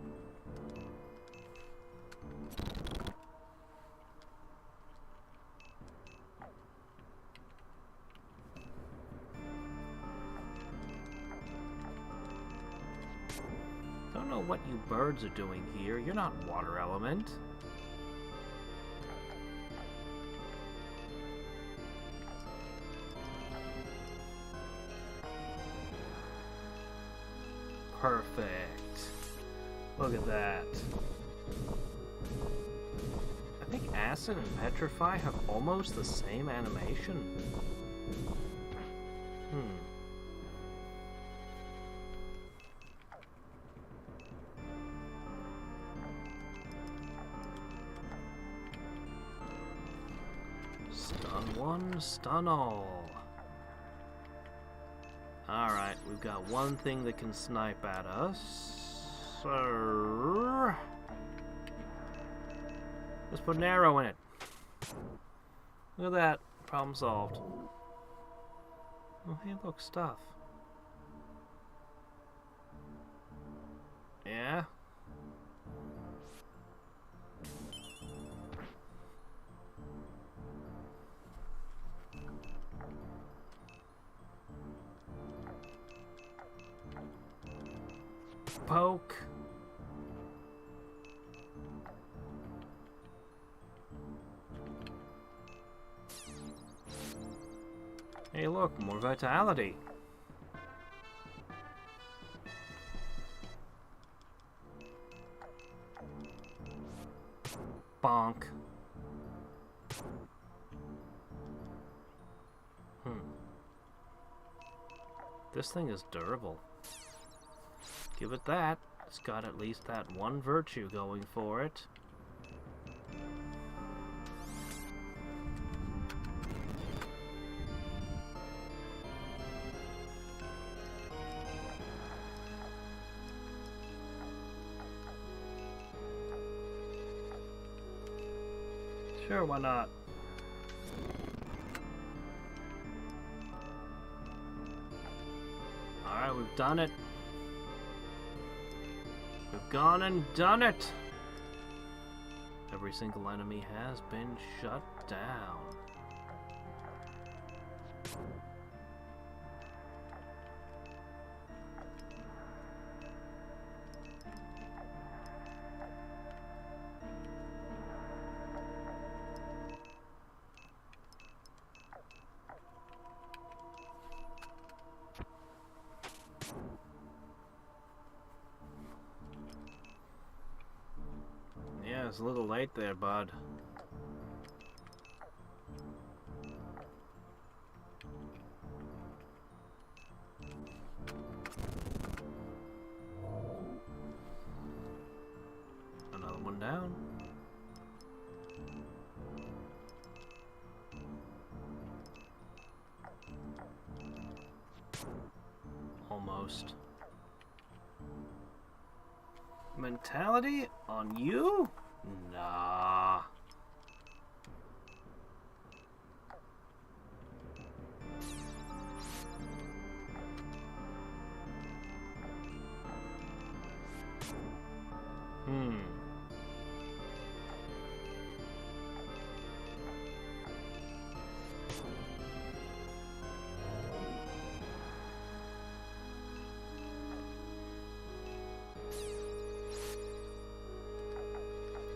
Speaker 1: Don't know what you birds are doing here. You're not water element. Perfect. Look at that. I think Acid and Petrify have almost the same animation. Stun one, stun all. Alright, we've got one thing that can snipe at us. So let's put an arrow in it. Look at that. Problem solved. Oh, hey, look, stuff. poke. Hey look, more vitality. Bonk. This thing is durable. Give it that. It's got at least that one virtue going for it. Sure, why not? Alright, we've done it. We've gone and done it! Every single enemy has been shut down. Yeah, it's a little late there, bud. Another one down. Almost. Mentality on you? Nah.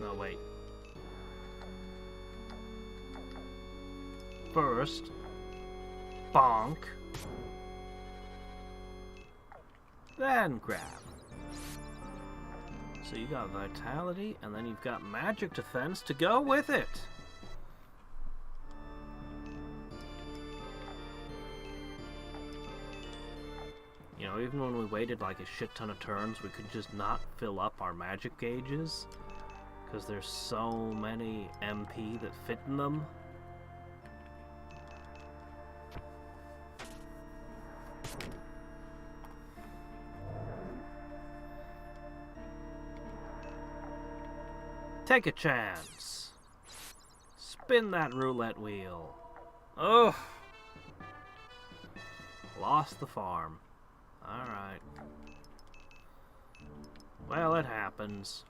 Speaker 1: No, wait. First, bonk. Then grab. So you got vitality, and then you've got magic defense to go with it. You know, even when we waited like a shit ton of turns, we could just not fill up our magic gauges. Because there's so many MP that fit in them. Take a chance. Spin that roulette wheel. Oh! Lost the farm. Alright. Well, it happens.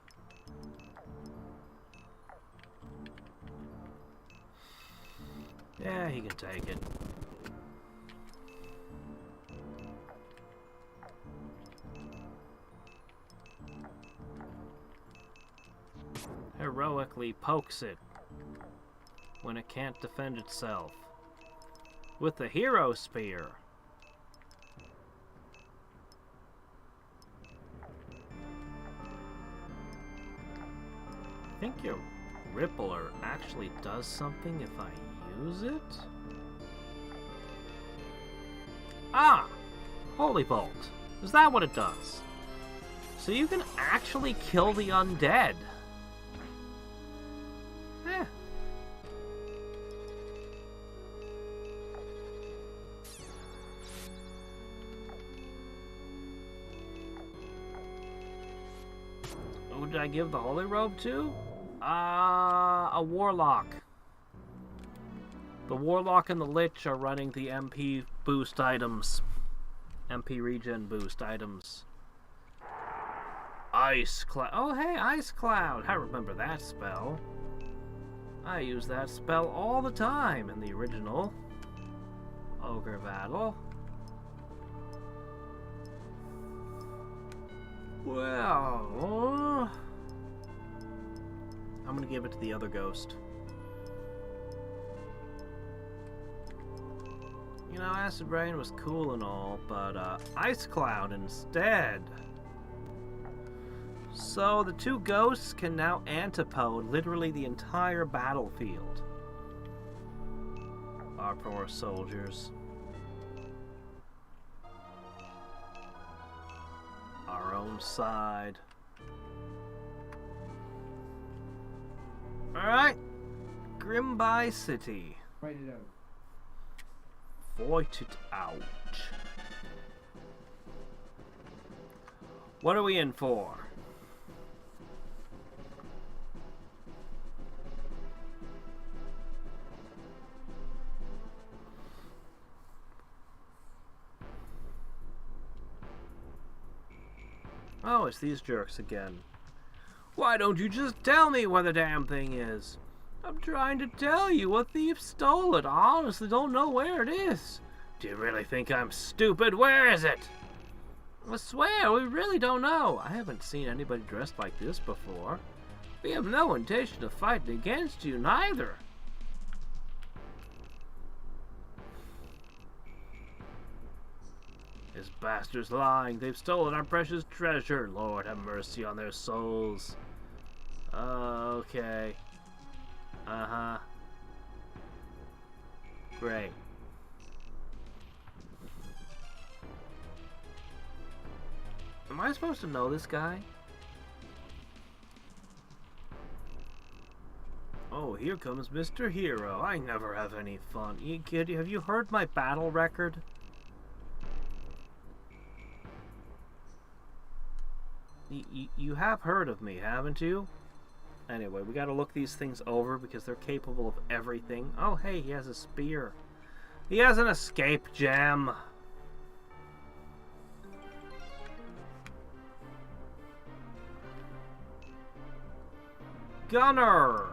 Speaker 1: Yeah, he can take it. Heroically pokes it when it can't defend itself with the hero spear. I think your Rippler actually does something if I use it? Ah! Holy Bolt. Is that what it does? So you can actually kill the undead. Eh. Who did I give the Holy Robe to? A Warlock. The Warlock and the Lich are running the MP boost items. MP regen boost items. Ice Cloud. Oh, hey, Ice Cloud. I remember that spell. I use that spell all the time in the original Ogre battle. Well, I'm gonna give it to the other ghost. You know, Acid Rain was cool and all, but Ice Cloud instead. So the two ghosts can now antipode literally the entire battlefield. Our poor soldiers. Our own side. Alright. Grimby City.
Speaker 2: Fight it out.
Speaker 1: Fight it out. What are we in for? Oh, it's these jerks again. Why don't you just tell me where the damn thing is? I'm trying to tell you, a thief stole it. I honestly don't know where it is. Do you really think I'm stupid? Where is it? I swear, we really don't know. I haven't seen anybody dressed like this before. We have no intention of fighting against you, neither. This bastard's lying. They've stolen our precious treasure. Lord have mercy on their souls. Okay. Uh-huh. Great. Am I supposed to know this guy? Oh, here comes Mr. Hero. I never have any fun. Kid, have you heard my battle record? You have heard of me, haven't you? Anyway, we gotta look these things over because they're capable of everything. Oh, hey, he has a spear. He has an escape gem. Gunner!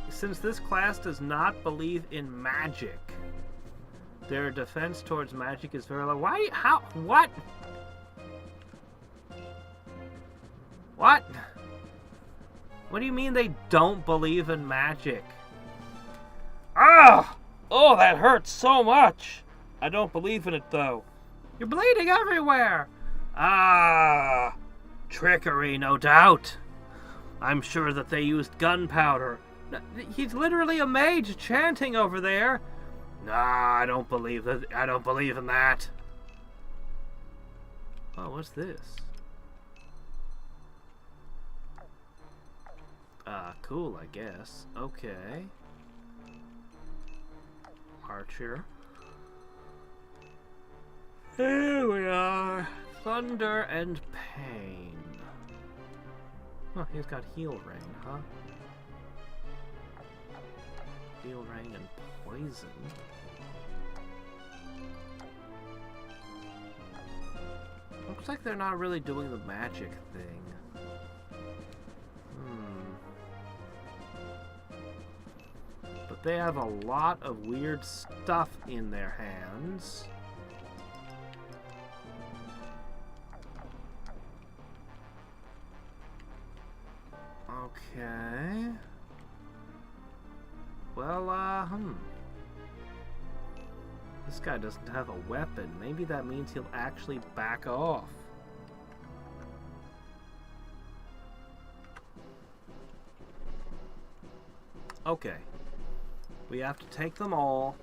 Speaker 1: Since this class does not believe in magic, their defense towards magic is very low. Why? How? What? What? What do you mean they don't believe in magic? Ah! Oh, that hurts so much! I don't believe in it, though. You're bleeding everywhere! Ah! Trickery, no doubt. I'm sure that they used gunpowder. He's literally a mage chanting over there. Nah, I don't believe that. I don't believe in that. Oh, what's this? Cool, I guess. Okay. Archer. Here we are. Thunder and pain. Oh, he's got heal rain, huh? Heal rain and poison. Looks like they're not really doing the magic thing. But they have a lot of weird stuff in their hands. Okay. Well, this guy doesn't have a weapon. Maybe that means he'll actually back off. Okay. We have to take them all.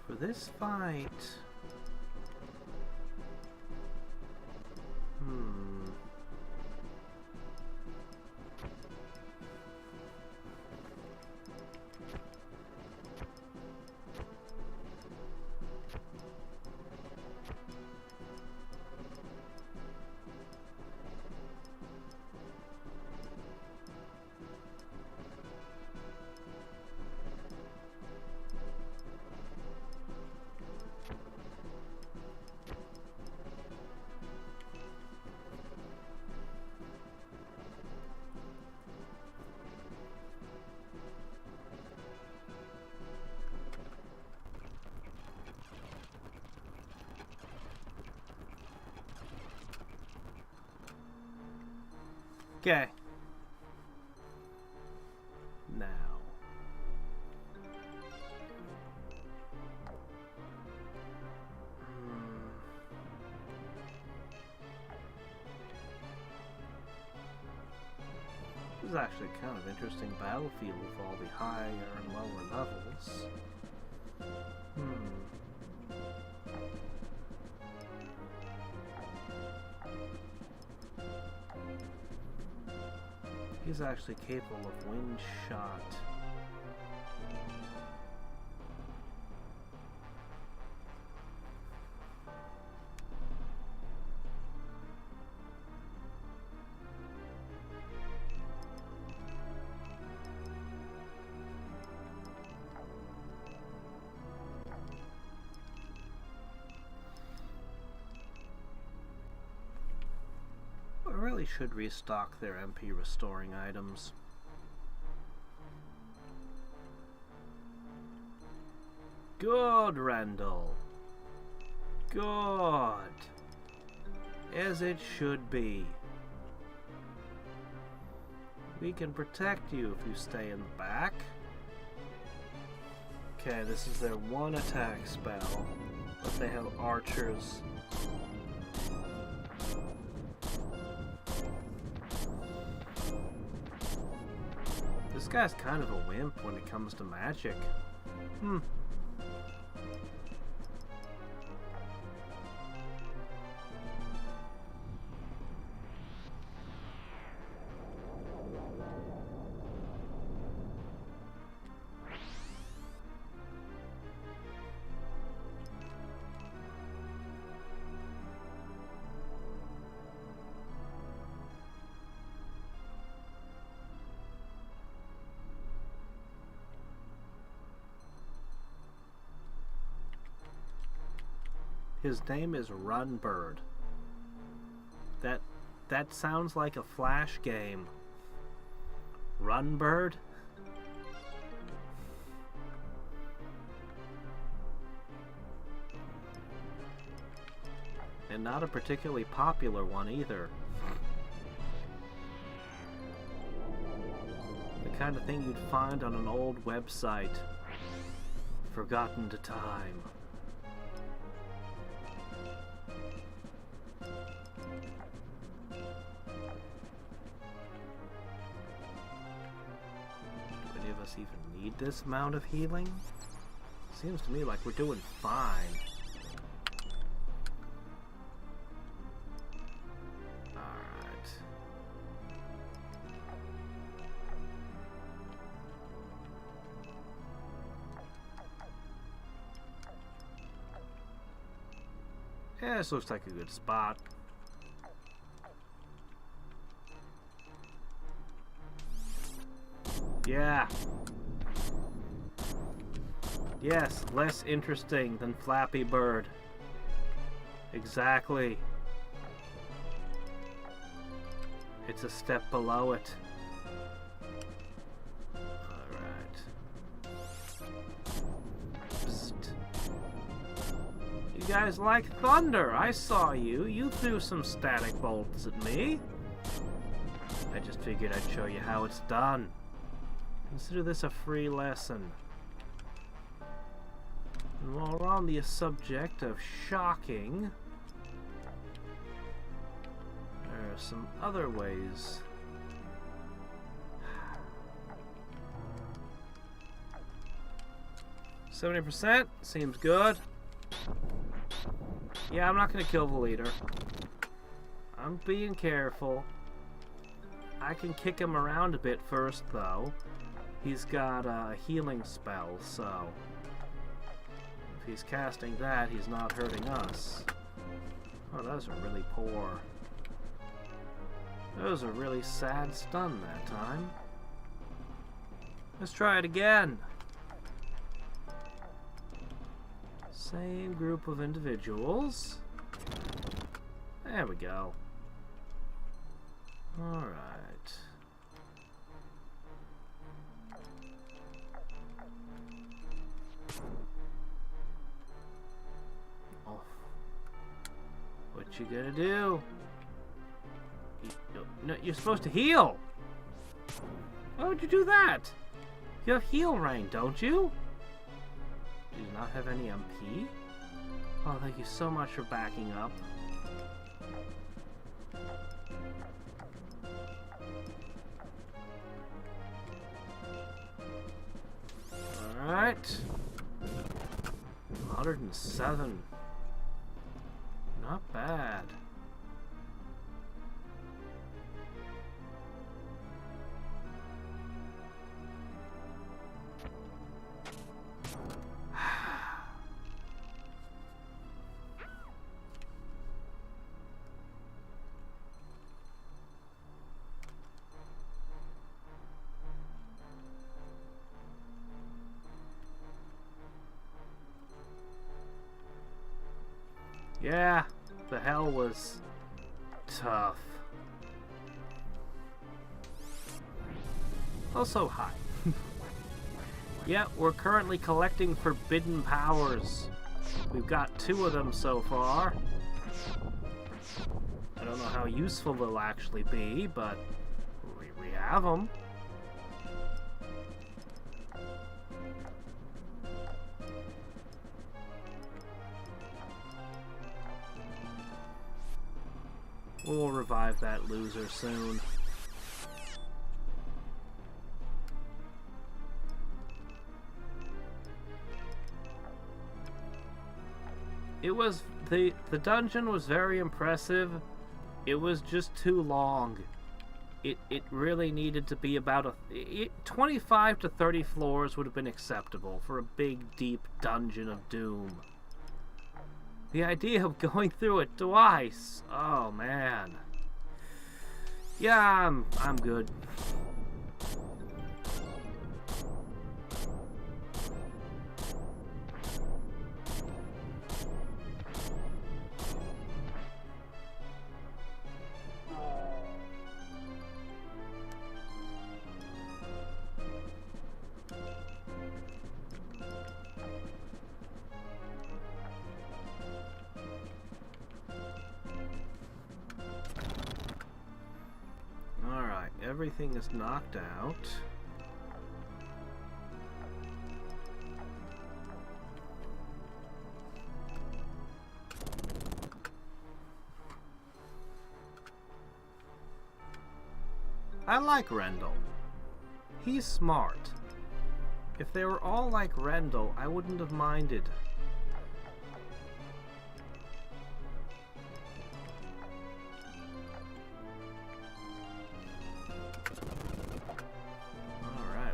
Speaker 1: For this fight... Okay. Now. This is actually kind of interesting battlefield with all the higher and lower levels. He's actually capable of wind shot. I really should restock their MP restoring items. Good, Randall. Good. As it should be. We can protect you if you stay in the back. Okay, this is their one attack spell, but they have archers. This guy's kind of a wimp when it comes to magic. His name is Runbird. That sounds like a Flash game. Runbird? And not a particularly popular one either. The kind of thing you'd find on an old website. Forgotten to time. Even need this amount of healing? Seems to me like we're doing fine. Alright. Yeah, this looks like a good spot. Yeah. Yes, less interesting than Flappy Bird. Exactly. It's a step below it. Alright. Psst. You guys like thunder. I saw you. You threw some static bolts at me. I just figured I'd show you how it's done. Consider this a free lesson. And while we're on the subject of shocking, there are some other ways. 70% seems good. Yeah, I'm not gonna kill the leader. I'm being careful. I can kick him around a bit first, though. He's got a healing spell, so if he's casting that, he's not hurting us. Oh, that was a really poor. That was a really sad stun that time. Let's try it again. Same group of individuals. There we go. Alright. Oh. What you gonna do? No, you're supposed to heal. Why would you do that? You have heal rain, don't you? Do you not have any MP? Oh, thank you so much for backing up. Alright. 107. Not bad. Yeah, the hell was tough. Also, hi. Yeah, we're currently collecting forbidden powers. We've got 2 of them so far. I don't know how useful they'll actually be, but we have them. We'll revive that loser soon. It was the dungeon was very impressive. It was just too long. It really needed to be about 25 to 30 floors would have been acceptable for a big deep dungeon of doom. The idea of going through it twice. Oh man. Yeah, I'm good. Everything is knocked out. I like Rendell. He's smart. If they were all like Rendell, I wouldn't have minded.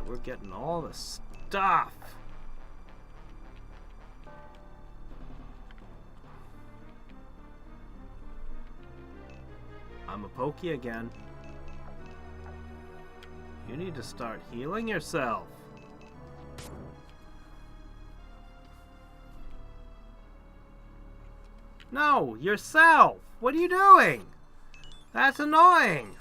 Speaker 1: We're getting all the stuff. I'm a pokey again. You need to start healing yourself. No, yourself! What are you doing? That's annoying!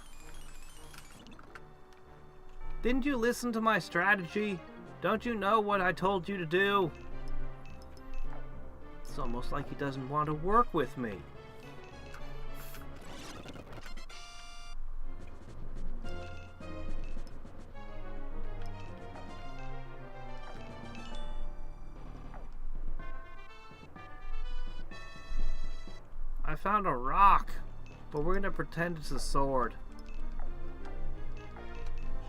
Speaker 1: Didn't you listen to my strategy? Don't you know what I told you to do? It's almost like he doesn't want to work with me. I found a rock, but we're gonna pretend it's a sword.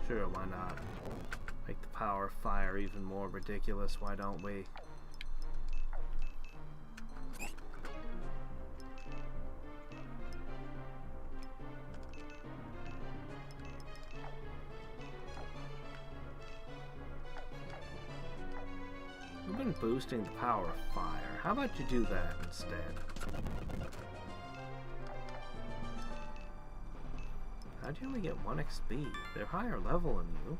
Speaker 1: Sure, why not? Make the power of fire even more ridiculous, why don't we? We've been boosting the power of fire. How about you do that instead? How'd you only get 1 XP? They're higher level than you.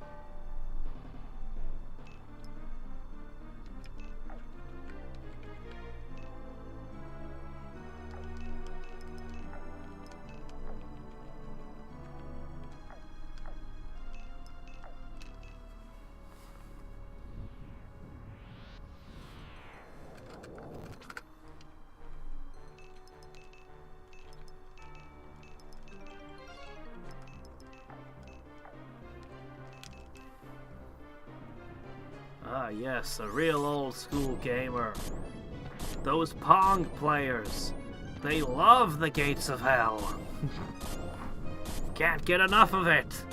Speaker 1: yes, a real old school gamer. Those Pong players, they love the gates of hell. Can't get enough of it.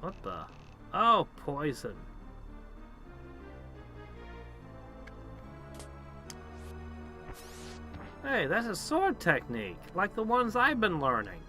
Speaker 1: What the? Oh, poison. Hey, that's a sword technique, like the ones I've been learning.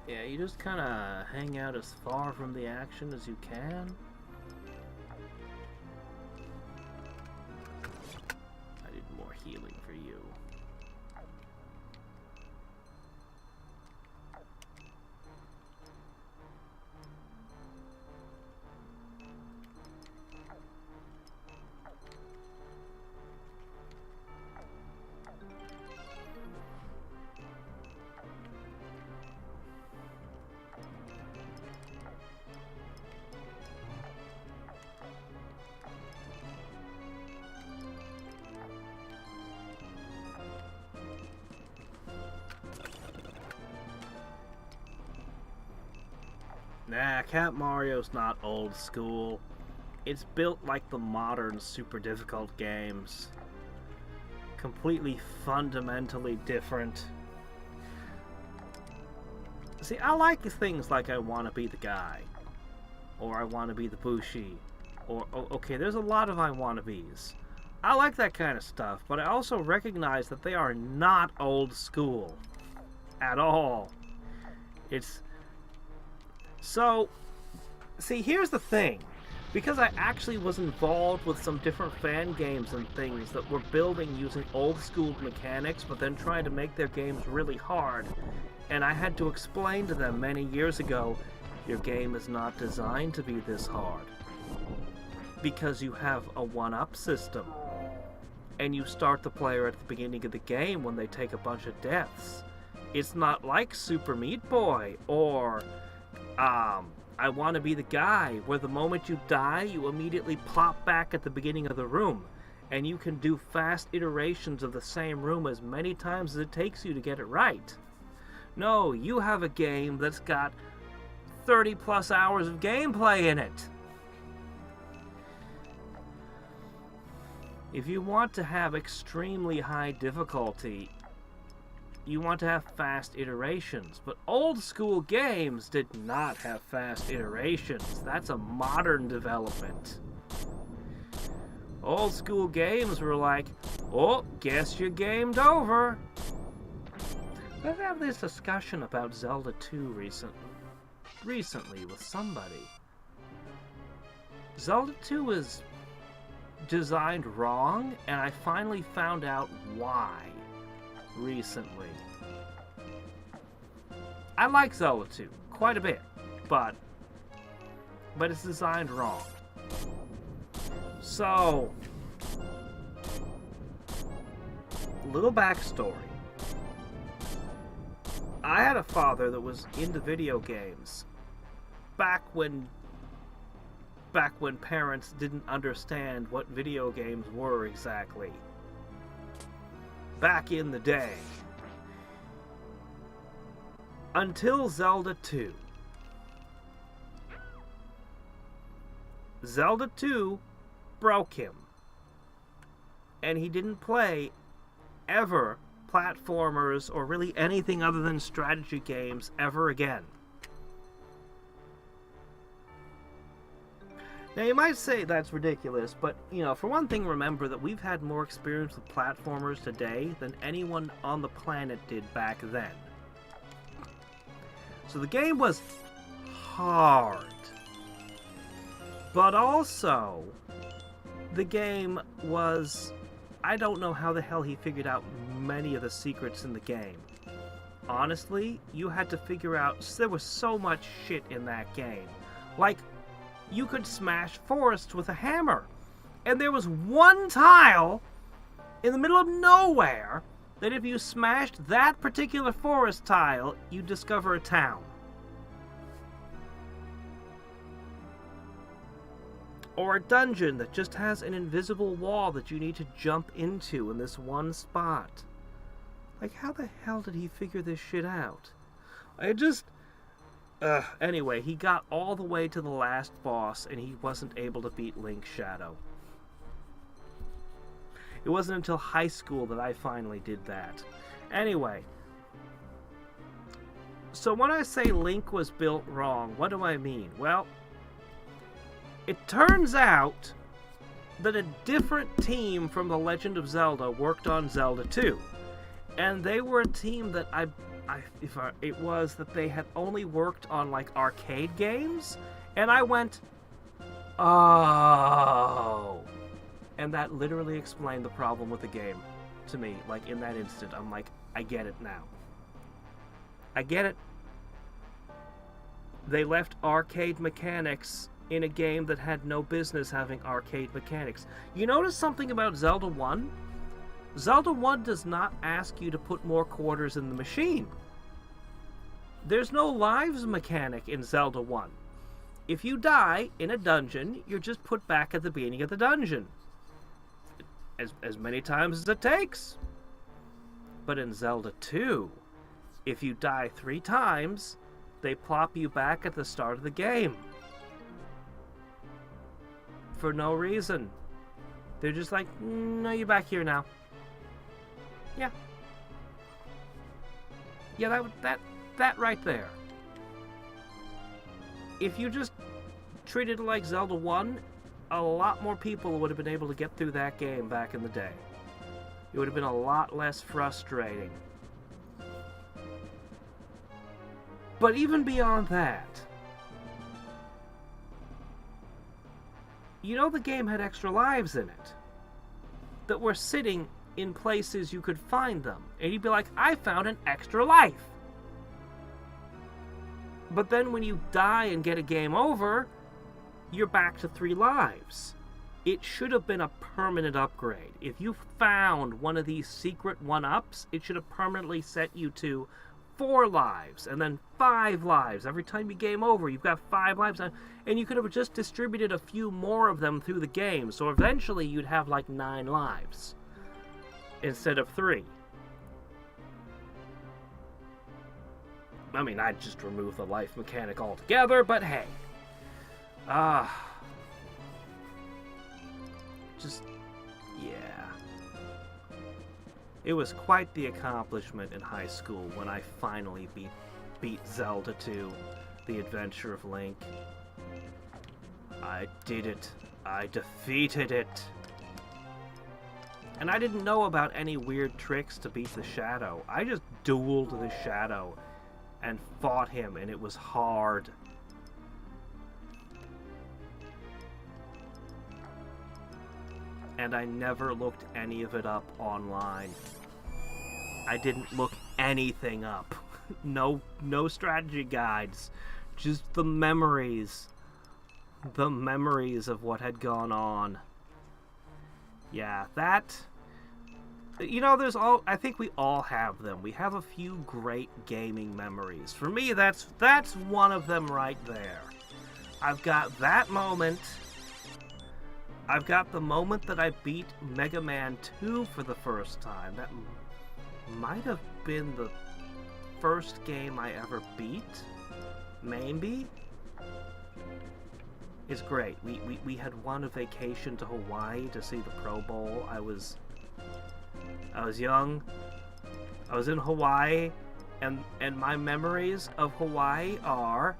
Speaker 1: Yeah, you just kind of hang out as far from the action as you can. I need more healing for you. Nah, Cat Mario's not old school. It's built like the modern super difficult games. Completely fundamentally different. See, I like things like I Want to Be the Guy. Or I Want to Be the Bushi. Or, okay, there's a lot of I Want to Be's. I like that kind of stuff, but I also recognize that they are not old school. At all. So, see, here's the thing. Because I actually was involved with some different fan games and things that were building using old school mechanics, but then trying to make their games really hard, and I had to explain to them many years ago, your game is not designed to be this hard. Because you have a one-up system. And you start the player at the beginning of the game when they take a bunch of deaths. It's not like Super Meat Boy, or I Want to Be the Guy, where the moment you die, you immediately plop back at the beginning of the room, and you can do fast iterations of the same room as many times as it takes you to get it right. No, you have a game that's got 30 plus hours of gameplay in it. If you want to have extremely high difficulty, you want to have fast iterations, but old school games did not have fast iterations. That's a modern development. Old school games were like, oh, guess you're gamed over. Let's have this discussion about Zelda 2 recently with somebody. Zelda 2 is designed wrong, and I finally found out why recently. I like Zelda 2 quite a bit, but it's designed wrong. So, little backstory. I had a father that was into video games back when parents didn't understand what video games were exactly. Back in the day. Until Zelda 2. Zelda 2 broke him. And he didn't play, ever, platformers or really anything other than strategy games ever again. Now, you might say that's ridiculous, but, you know, for one thing, remember that we've had more experience with platformers today than anyone on the planet did back then. So the game was hard. But also, the game was... I don't know how the hell he figured out many of the secrets in the game. Honestly, you had to figure out... There was so much shit in that game. Like... You could smash forests with a hammer. And there was one tile in the middle of nowhere that if you smashed that particular forest tile, you'd discover a town. Or a dungeon that just has an invisible wall that you need to jump into in this one spot. Like, how the hell did he figure this shit out? Anyway, he got all the way to the last boss, and he wasn't able to beat Link's Shadow. It wasn't until high school that I finally did that. Anyway, so when I say Link was built wrong, what do I mean? Well, it turns out that a different team from The Legend of Zelda worked on Zelda 2. And they were a team that it was that they had only worked on, like, arcade games, and I went, oh. And that literally explained the problem with the game to me. Like, in that instant, I'm like, I get it now. I get it. They left arcade mechanics in a game that had no business having arcade mechanics. You notice something about Zelda 1? Zelda 1 does not ask you to put more quarters in the machine. There's no lives mechanic in Zelda 1. If you die in a dungeon, you're just put back at the beginning of the dungeon. As many times as it takes. But in Zelda 2, if you die 3 times, they plop you back at the start of the game. For no reason. They're just like, no, you're back here now. Yeah. Yeah, that right there. If you just treated it like Zelda 1, a lot more people would have been able to get through that game back in the day. It would have been a lot less frustrating. But even beyond that, you know, the game had extra lives in it that were sitting in places you could find them. And you'd be like, I found an extra life. But then when you die and get a game over, you're back to 3 lives. It should have been a permanent upgrade. If you found one of these secret 1-ups, it should have permanently set you to 4 lives, and then 5 lives. Every time you game over, you've got 5 lives, and you could have just distributed a few more of them through the game, so eventually you'd have like 9 lives instead of 3. I mean, I'd just remove the life mechanic altogether, but hey. Just, yeah. It was quite the accomplishment in high school when I finally beat Zelda 2, The Adventure of Link. I did it. I defeated it. And I didn't know about any weird tricks to beat the Shadow. I just dueled the Shadow and fought him, and it was hard. And I never looked any of it up online. I didn't look anything up. No strategy guides. Just the memories. The memories of what had gone on. Yeah, that... You know, I think we all have them. We have a few great gaming memories. For me, that's one of them right there. I've got that moment. I've got the moment that I beat Mega Man 2 for the first time. That might have been the first game I ever beat. Maybe. It's great. We had won a vacation to Hawaii to see the Pro Bowl. I was young. I was in Hawaii, and my memories of Hawaii are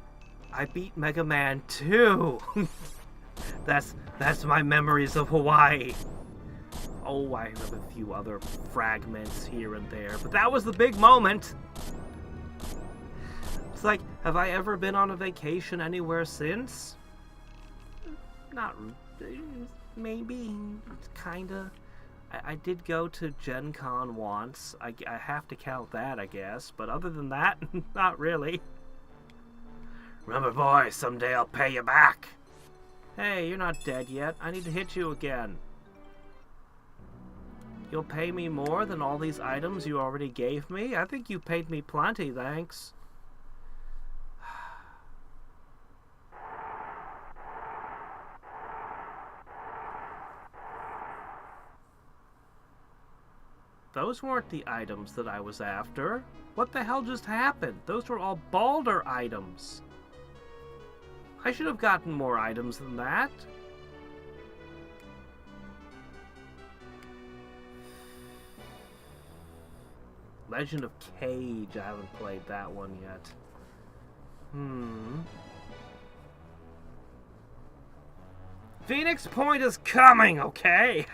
Speaker 1: I beat Mega Man 2. That's my memories of Hawaii. Oh, I have a few other fragments here and there, but that was the big moment. It's like, have I ever been on a vacation anywhere since? Not, maybe, kinda. I did go to Gen Con once. I have to count that, I guess, but other than that, not really. Remember, boy, someday I'll pay you back. Hey, you're not dead yet. I need to hit you again. You'll pay me more than all these items you already gave me? I think you paid me plenty, thanks. Those weren't the items that I was after. What the hell just happened? Those were all Baldur items. I should have gotten more items than that. Legend of Cage, I haven't played that one yet. Phoenix Point is coming, okay?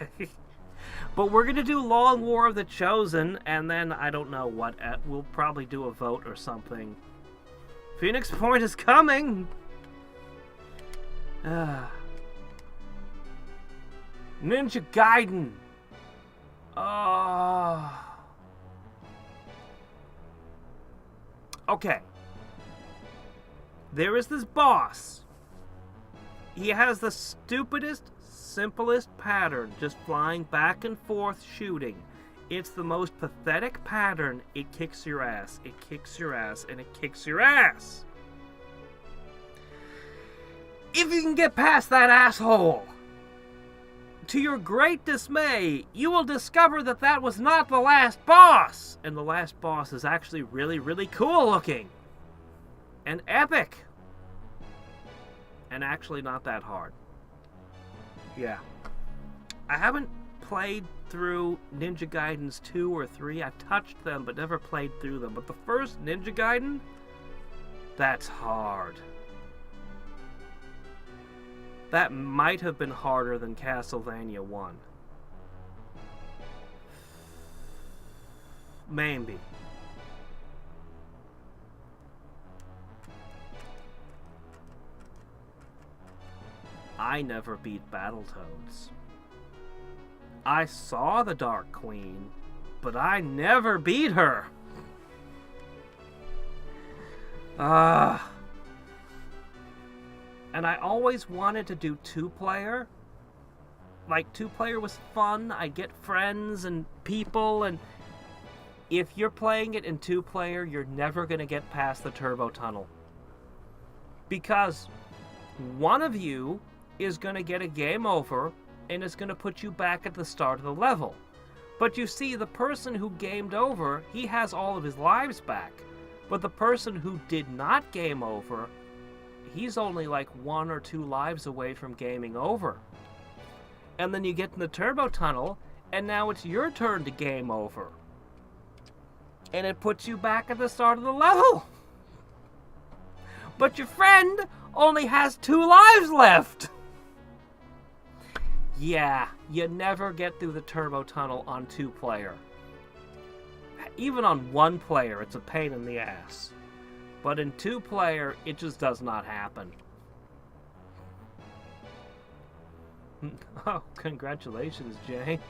Speaker 1: But we're gonna do Long War of the Chosen, and then I don't know what, we'll probably do a vote or something. Phoenix Point is coming! Ninja Gaiden! Okay. There is this boss. He has the stupidest, simplest pattern, just flying back and forth shooting. It's the most pathetic pattern. It kicks your ass. It kicks your ass, and it kicks your ass. If you can get past that asshole, to your great dismay, you will discover that that was not the last boss. And the last boss is actually really, really cool looking. And epic. And actually not that hard. Yeah. I haven't played through Ninja Gaidens 2 or 3. I've touched them, but never played through them. But the first Ninja Gaiden, that's hard. That might have been harder than Castlevania 1. Maybe. I never beat Battletoads. I saw the Dark Queen, but I never beat her. And I always wanted to do 2-player. Like, 2-player was fun. I get friends and people, and if you're playing it in 2-player, you're never going to get past the turbo tunnel. Because one of you is going to get a game over, and it's going to put you back at the start of the level. But you see, the person who gamed over, he has all of his lives back. But the person who did not game over, he's only like 1 or 2 lives away from gaming over. And then you get in the turbo tunnel, and now it's your turn to game over. And it puts you back at the start of the level. But your friend only has 2 lives left. Yeah, you never get through the turbo tunnel on 2-player. Even on 1-player, it's a pain in the ass. But in 2-player, it just does not happen. Oh, congratulations, James.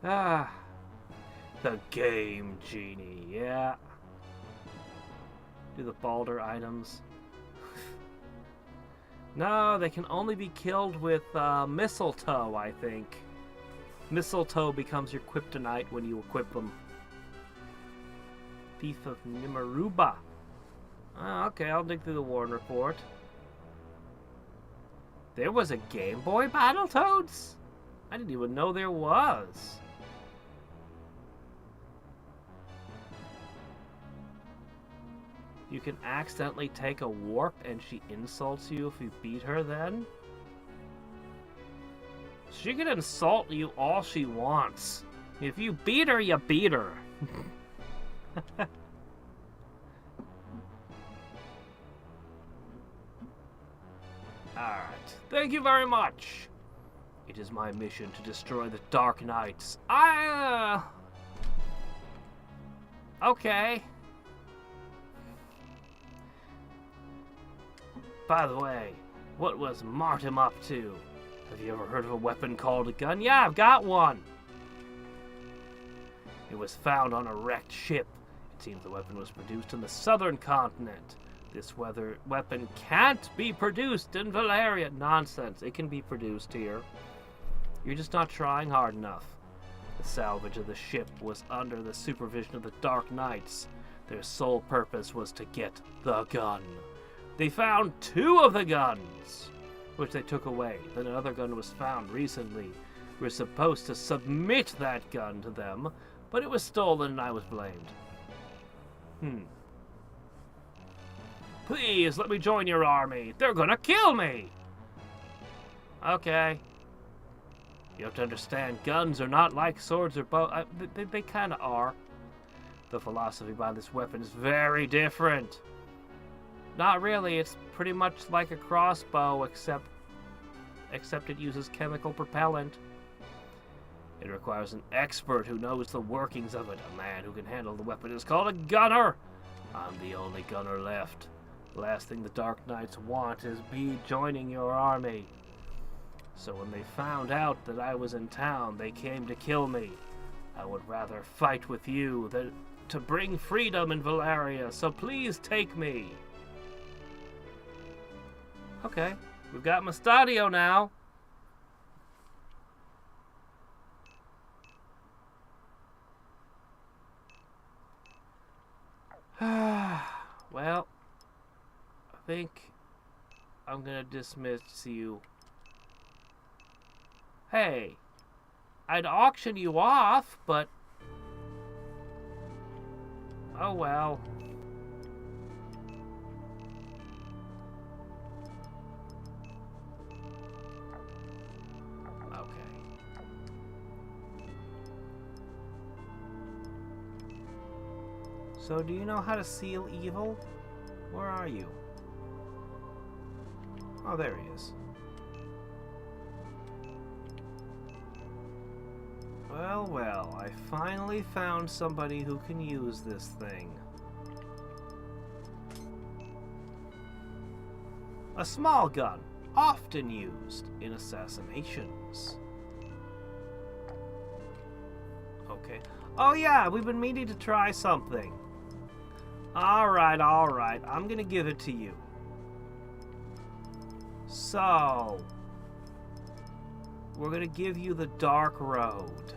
Speaker 1: The Game Genie, yeah. Do the Baldur items. No, they can only be killed with mistletoe, I think. Mistletoe becomes your kryptonite when you equip them. Thief of Nimaruba. Oh, okay, I'll dig through the Warren report. There was a Game Boy Battletoads? I didn't even know there was. You can accidentally take a warp and she insults you if you beat her then? She can insult you all she wants. If you beat her, you beat her. Alright. Thank you very much. It is my mission to destroy the Dark Knights. Okay. By the way, what was Martin up to? Have you ever heard of a weapon called a gun? Yeah, I've got one. It was found on a wrecked ship. It seems the weapon was produced in the southern continent. This weapon can't be produced in Valeria. Nonsense. It can be produced here. You're just not trying hard enough. The salvage of the ship was under the supervision of the Dark Knights. Their sole purpose was to get the gun. They found 2 of the guns, which they took away. Then another gun was found recently. We were supposed to submit that gun to them, but it was stolen and I was blamed. Please, let me join your army. They're gonna kill me! Okay. You have to understand, guns are not like swords or bows. They kind of are. The philosophy behind this weapon is very different. Not really. It's pretty much like a crossbow, except it uses chemical propellant. It requires an expert who knows the workings of it. A man who can handle the weapon is called a gunner. I'm the only gunner left. The last thing the Dark Knights want is me joining your army. So when they found out that I was in town, they came to kill me. I would rather fight with you than to bring freedom in Valeria, so please take me. Okay, we've got Mustadio now. Well, I think I'm gonna dismiss you. Hey, I'd auction you off, but... oh well. So, do you know how to seal evil? Where are you? Oh, there he is. Well, well, I finally found somebody who can use this thing. A small gun, often used in assassinations. Okay. Oh yeah, we've been meaning to try something. Alright, I'm gonna give it to you. So, we're gonna give you the Dark Road.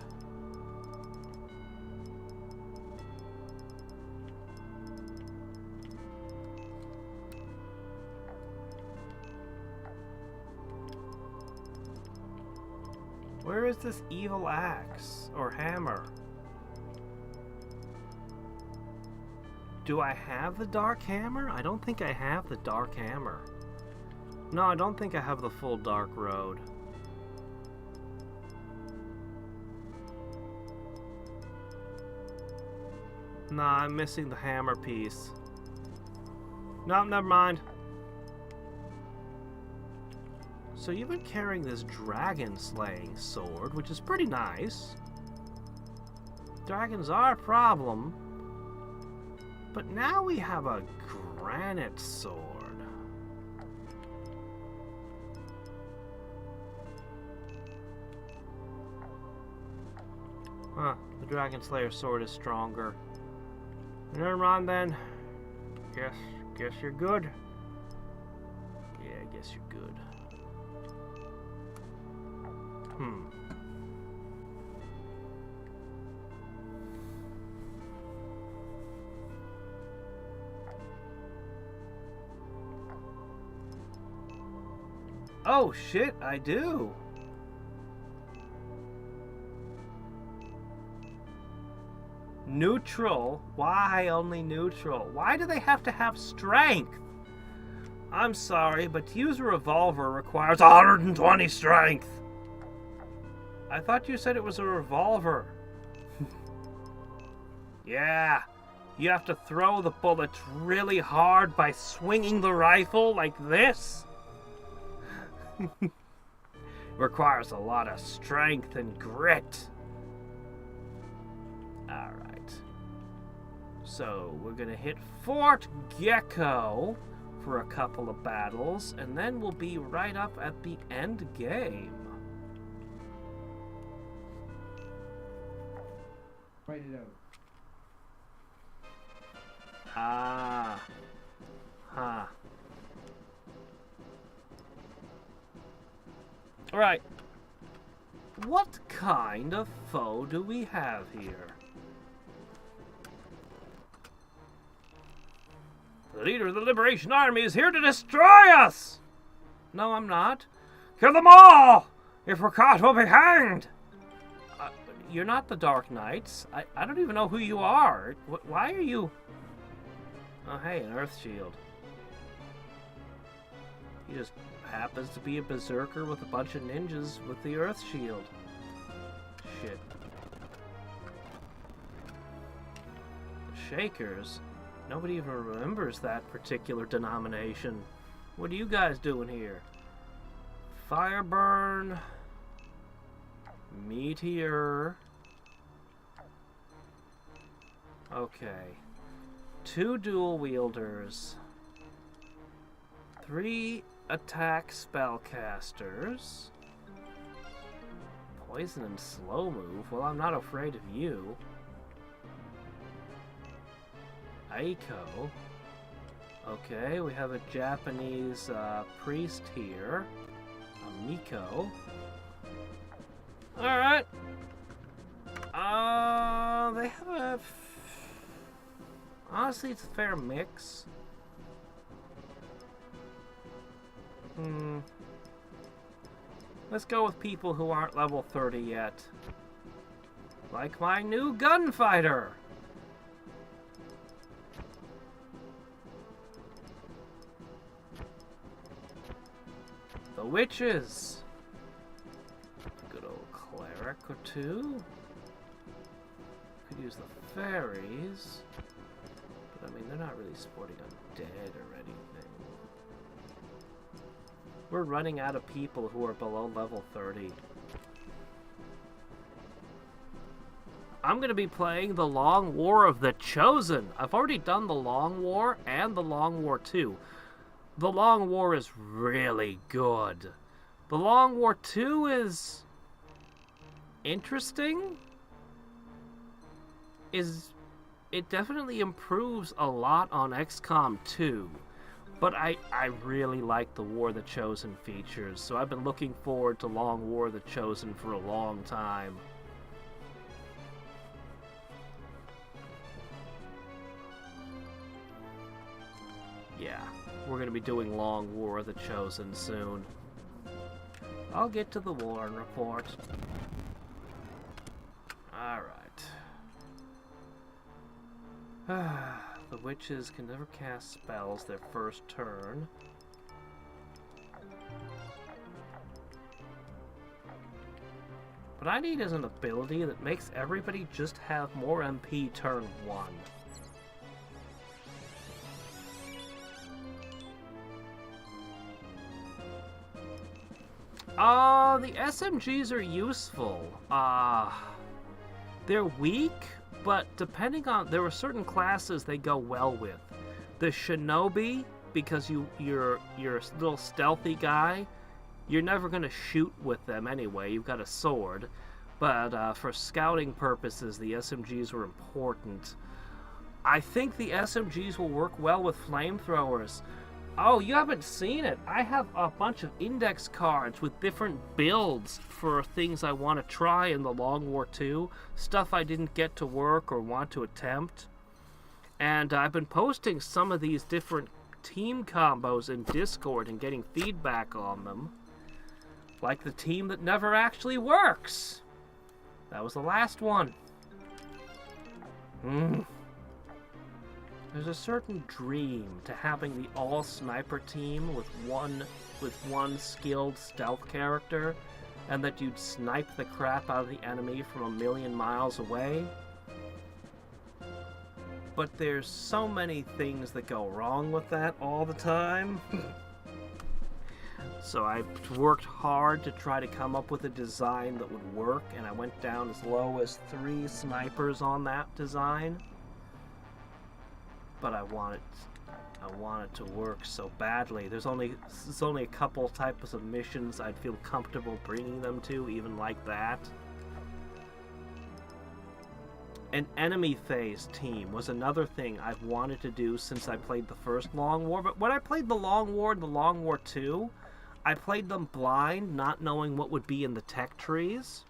Speaker 1: Where is this evil axe or hammer? Do I have the Dark Hammer? I don't think I have the Dark Hammer. No, I don't think I have the full Dark Road. Nah, I'm missing the hammer piece. No, never mind. So you've been carrying this dragon-slaying sword, which is pretty nice. Dragons are a problem. But now we have a granite sword. Huh, the Dragon Slayer sword is stronger. Never mind then. Guess you're good. Yeah, I guess you're good. Oh shit, I do. Neutral? Why only neutral? Why do they have to have strength? I'm sorry, but to use a revolver requires 120 strength. I thought you said it was a revolver. Yeah, you have to throw the bullets really hard by swinging the rifle like this. Requires a lot of strength and grit. Alright. So, we're gonna hit Fort Gecko for a couple of battles, and then we'll be right up at the end game.
Speaker 2: Write it out.
Speaker 1: Ah. Huh. Alright. What kind of foe do we have here? The leader of the Liberation Army is here to destroy us! No, I'm not. Kill them all! If we're caught, we'll be hanged! You're not the Dark Knights. I don't even know who you are. Why are you... Oh, hey, an Earth Shield. He just happens to be a berserker with a bunch of ninjas with the Earth Shield. Shit. The Shakers? Nobody even remembers that particular denomination. What are you guys doing here? Fireburn. Meteor. Okay. 2 dual wielders. 3 attack spellcasters. Poison and slow move. Well, I'm not afraid of you. Aiko. Okay, we have a Japanese priest here. A Miko. Alright. They have a... Honestly, it's a fair mix. Let's go with people who aren't level 30 yet. Like my new gunfighter. The witches. Good old cleric or 2. Could use the fairies. But I mean, they're not really sporting undead or anything. We're running out of people who are below level 30. I'm going to be playing the Long War of the Chosen. I've already done the Long War and the Long War 2. The Long War is really good. The Long War 2 is interesting. It definitely improves a lot on XCOM 2. But I really like the War of the Chosen features, so I've been looking forward to Long War of the Chosen for a long time. Yeah, we're going to be doing Long War of the Chosen soon. I'll get to the war and report. Alright. The witches can never cast spells their first turn. What I need is an ability that makes everybody just have more MP turn 1. The SMGs are useful. They're weak, but depending on... There are certain classes they go well with. The Shinobi, because you're a little stealthy guy, you're never going to shoot with them anyway. You've got a sword. But for scouting purposes, the SMGs were important. I think the SMGs will work well with flamethrowers. Oh, you haven't seen it. I have a bunch of index cards with different builds for things I want to try in the Long War 2. Stuff I didn't get to work or want to attempt. And I've been posting some of these different team combos in Discord and getting feedback on them. Like the team that never actually works. That was the last one. There's a certain dream to having the all-sniper team with one skilled stealth character, and that you'd snipe the crap out of the enemy from a million miles away. But there's so many things that go wrong with that all the time. So I worked hard to try to come up with a design that would work, and I went down as low as 3 snipers on that design. But I want it to work so badly. There's only a couple types of missions I'd feel comfortable bringing them to, even like that. An enemy phase team was another thing I've wanted to do since I played the first Long War. But when I played the Long War and the Long War 2, I played them blind, not knowing what would be in the tech trees.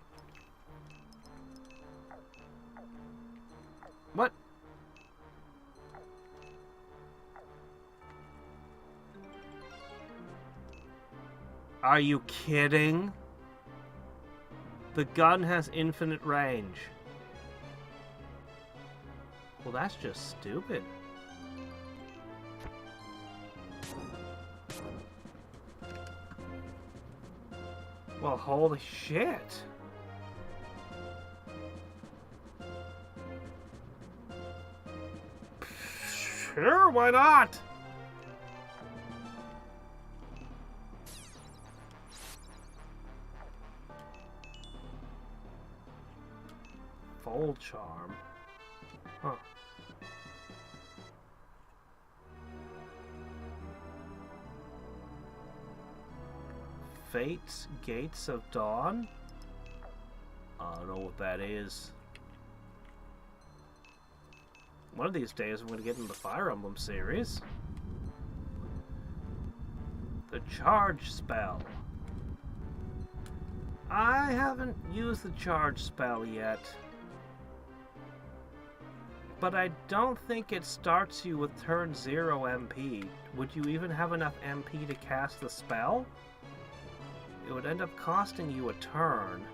Speaker 1: What? Are you kidding? The gun has infinite range. Well, that's just stupid. Well, holy shit. Sure, why not? Fold charm. Huh. Fate's Gates of Dawn? I don't know what that is. One of these days I'm going to get into the Fire Emblem series. The Charge Spell. I haven't used the Charge Spell yet. But I don't think it starts you with turn 0 MP. Would you even have enough MP to cast the spell? It would end up costing you a turn.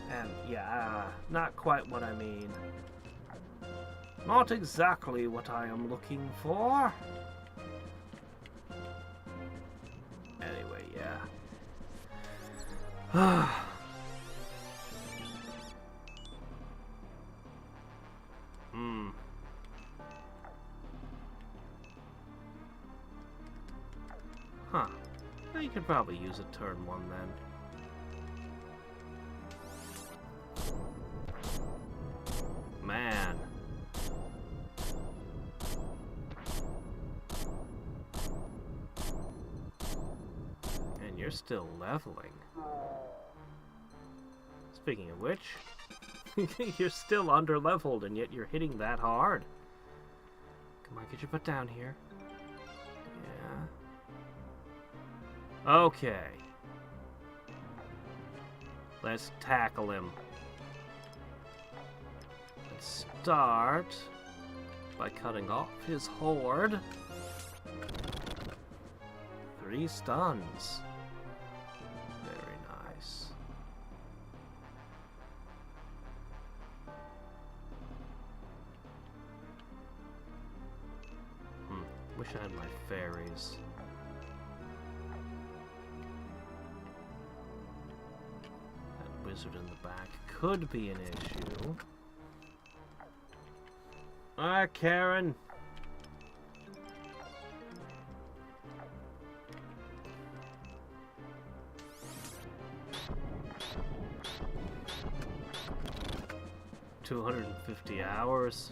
Speaker 1: And yeah, not quite what I mean. Not exactly what I am looking for. Anyway, yeah. Huh. Well, you could probably use a turn 1 then. Man. And you're still leveling. Speaking of which, you're still under-leveled and yet you're hitting that hard. Come on, get your butt down here. Yeah. Okay. Let's tackle him. Let's start by cutting off his horde. 3 stuns. Very nice. Wish I had my fairies. That wizard in the back could be an issue. Ah, Karen. $250 hours.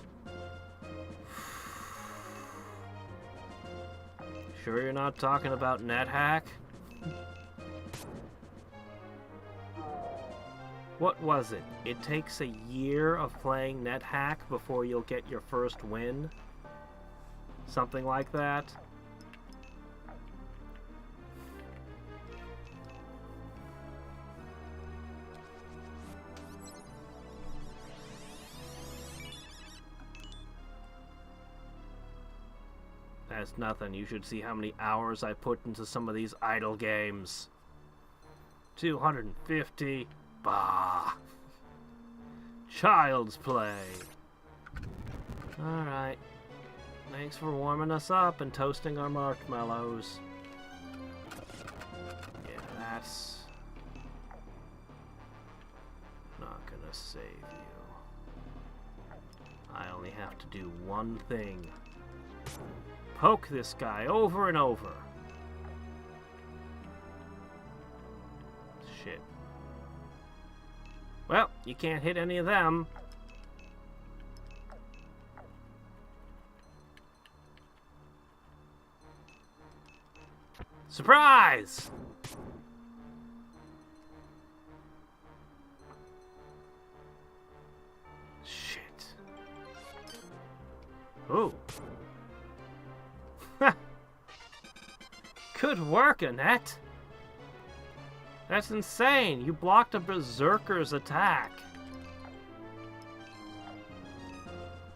Speaker 1: Sure you're not talking about NetHack? What was it? It takes a year of playing NetHack before you'll get your first win? Something like that? That's nothing. You should see how many hours I put into some of these idle games. 250. Bah. Child's play. Alright. Thanks for warming us up and toasting our marshmallows. Yeah, that's not gonna save you. I only have to do one thing. Poke this guy over and over. Well, you can't hit any of them. Surprise! Shit. Ooh. Good work, Annette. That's insane. You blocked a berserker's attack.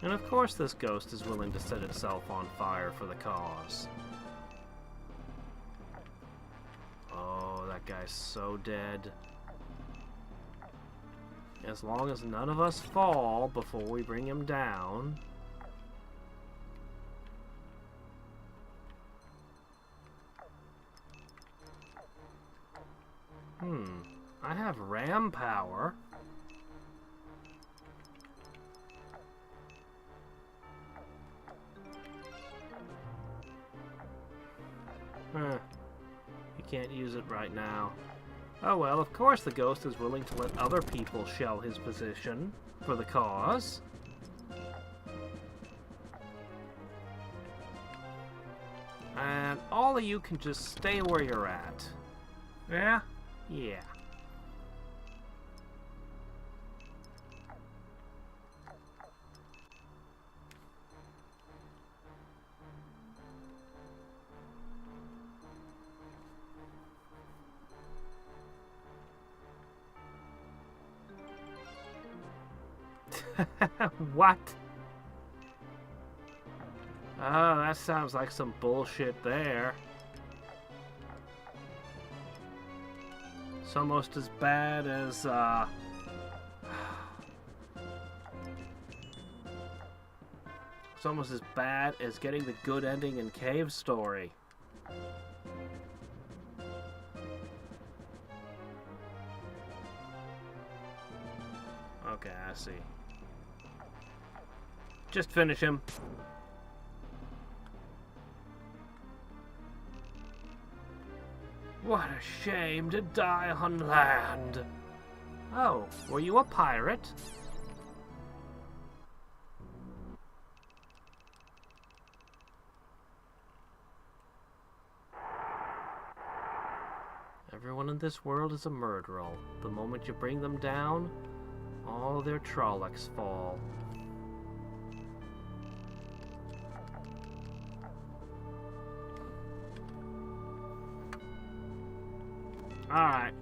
Speaker 1: And of course this ghost is willing to set itself on fire for the cause. Oh, that guy's so dead. As long as none of us fall before we bring him down. I have ram power. You can't use it right now. Oh well, of course the ghost is willing to let other people shell his position for the cause. And all of you can just stay where you're at. Yeah? Yeah. What? Oh, that sounds like some bullshit there. It's almost as bad as, it's almost as bad as getting the good ending in Cave Story. Okay, I see. Just finish him. What a shame to die on land. Oh, were you a pirate? Everyone in this world is a murderer. The moment you bring them down, all their Trollocs fall. Alright.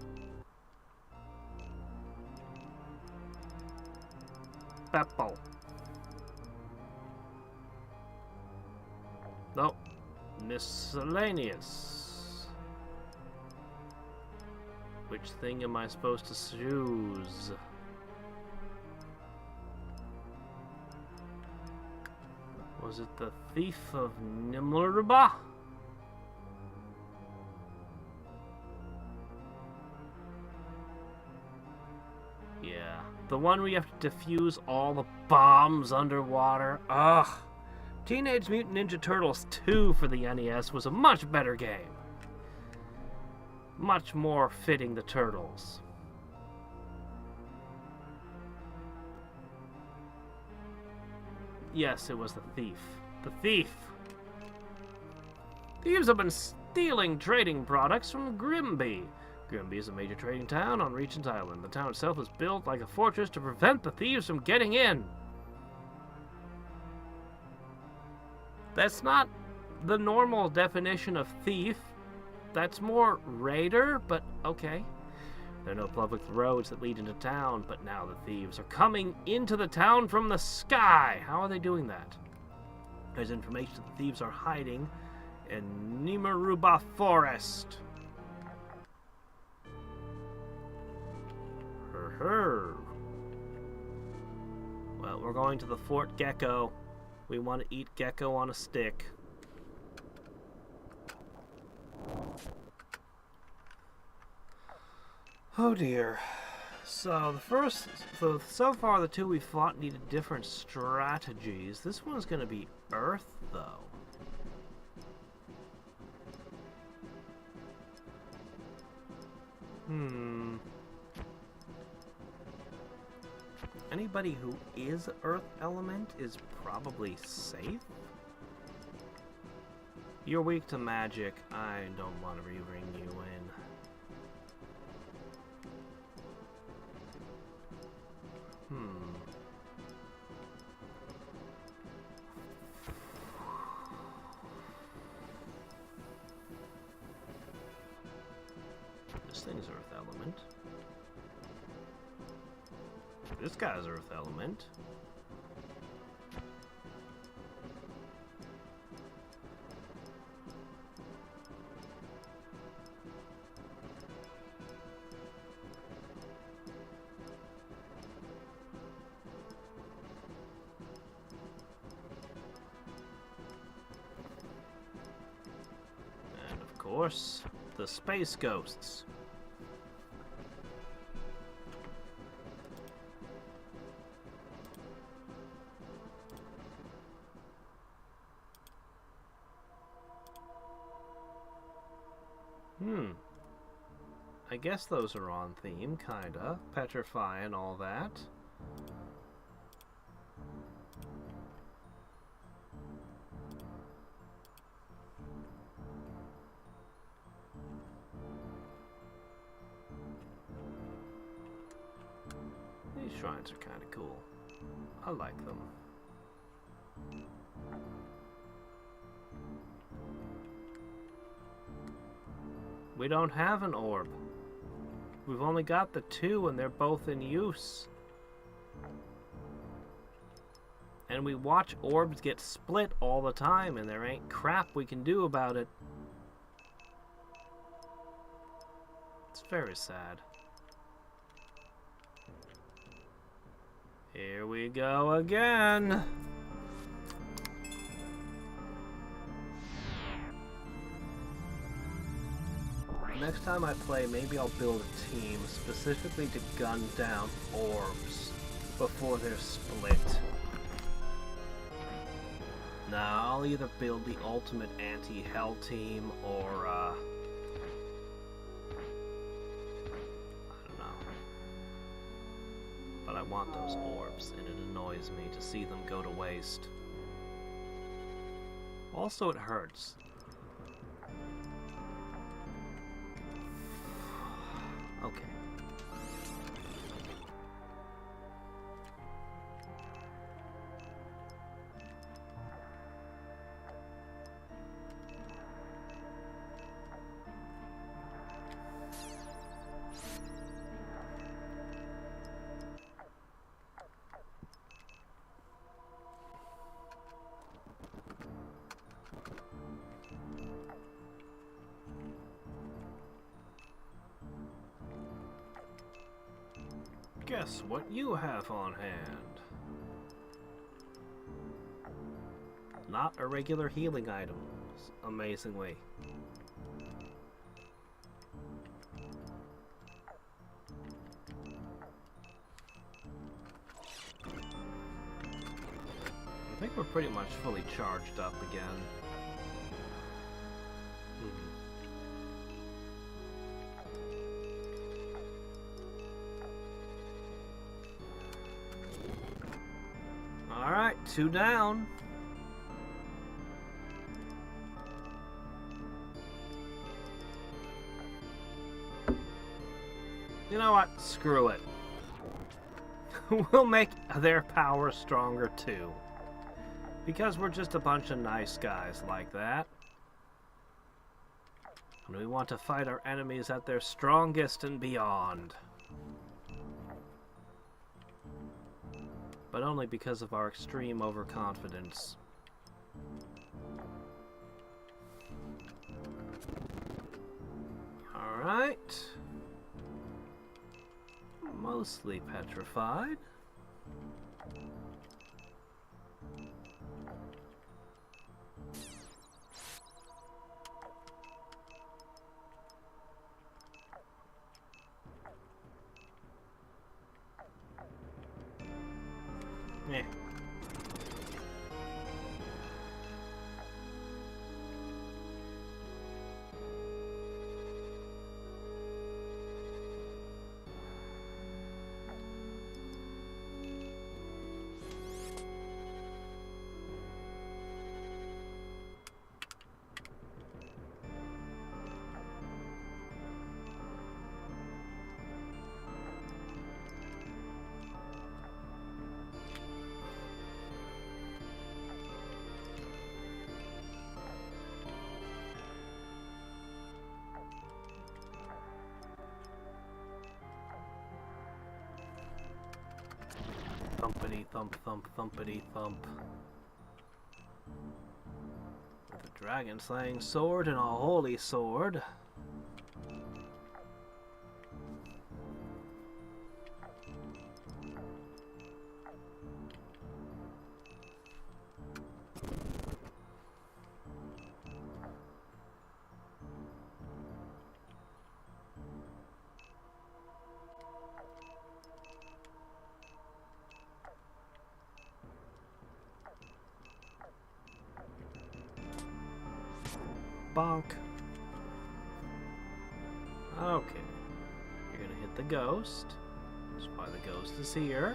Speaker 1: Beppo. Nope. Miscellaneous. Which thing am I supposed to choose? Was it the Thief of Nimrba? Yeah. The one where you have to defuse all the bombs underwater. Ugh. Teenage Mutant Ninja Turtles 2 for the NES was a much better game. Much more fitting the Turtles. Yes, it was the thief. The thief! Thieves have been stealing trading products from Grimby. Grimby is a major trading town on Regent Island. The town itself is built like a fortress to prevent the thieves from getting in. That's not the normal definition of thief. That's more raider, but okay. There are no public roads that lead into town, but now the thieves are coming into the town from the sky. How are they doing that? There's information that the thieves are hiding in Nimrba Forest. Well, we're going to the Fort Gecko. We want to eat gecko on a stick. Oh dear. So so far the two we fought needed different strategies. This one's going to be Earth, though. anybody who is Earth Element is probably safe. You're weak to magic. I don't want to re-ring you in. This thing's Earth Element. This guy's Earth Element. And of course, the space ghosts. I guess those are on theme, kinda. Petrify and all that. These shrines are kinda cool. I like them. We don't have an orb. We've only got the 2 and they're both in use. And we watch orbs get split all the time and there ain't crap we can do about it. It's very sad. Here we go again. Next time I play, maybe I'll build a team specifically to gun down orbs before they're split. Nah, I'll either build the ultimate anti-hell team or, I don't know. But I want those orbs, and it annoys me to see them go to waste. Also, it hurts. Okay. Guess what you have on hand? Not a regular healing item, amazingly. I think we're pretty much fully charged up again. Alright, 2 down. You know what? Screw it. We'll make their power stronger too. Because we're just a bunch of nice guys like that. And we want to fight our enemies at their strongest and beyond. But only because of our extreme overconfidence. Alright. Mostly petrified. Yeah. thumpity thump thump thumpity thump. With a dragon slaying sword and a holy sword. Bonk. Okay. You're gonna hit the ghost. That's why the ghost is here.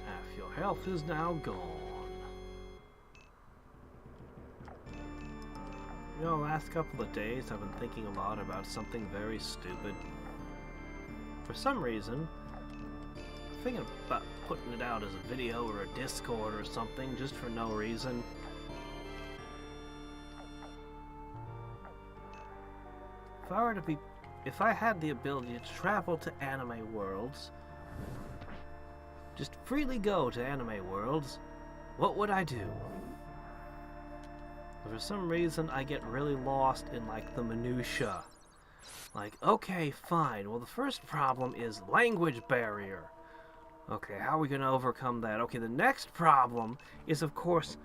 Speaker 1: Half your health is now gone. You know, the last couple of days I've been thinking a lot about something very stupid. For some reason, I'm thinking about putting it out as a video or a Discord or something, just for no reason. If I had the ability to travel to anime worlds, just freely go to anime worlds, what would I do? For some reason, I get really lost in, like, the minutia. Like, okay, fine. Well, the first problem is language barrier. Okay, how are we going to overcome that? Okay, the next problem is, of course,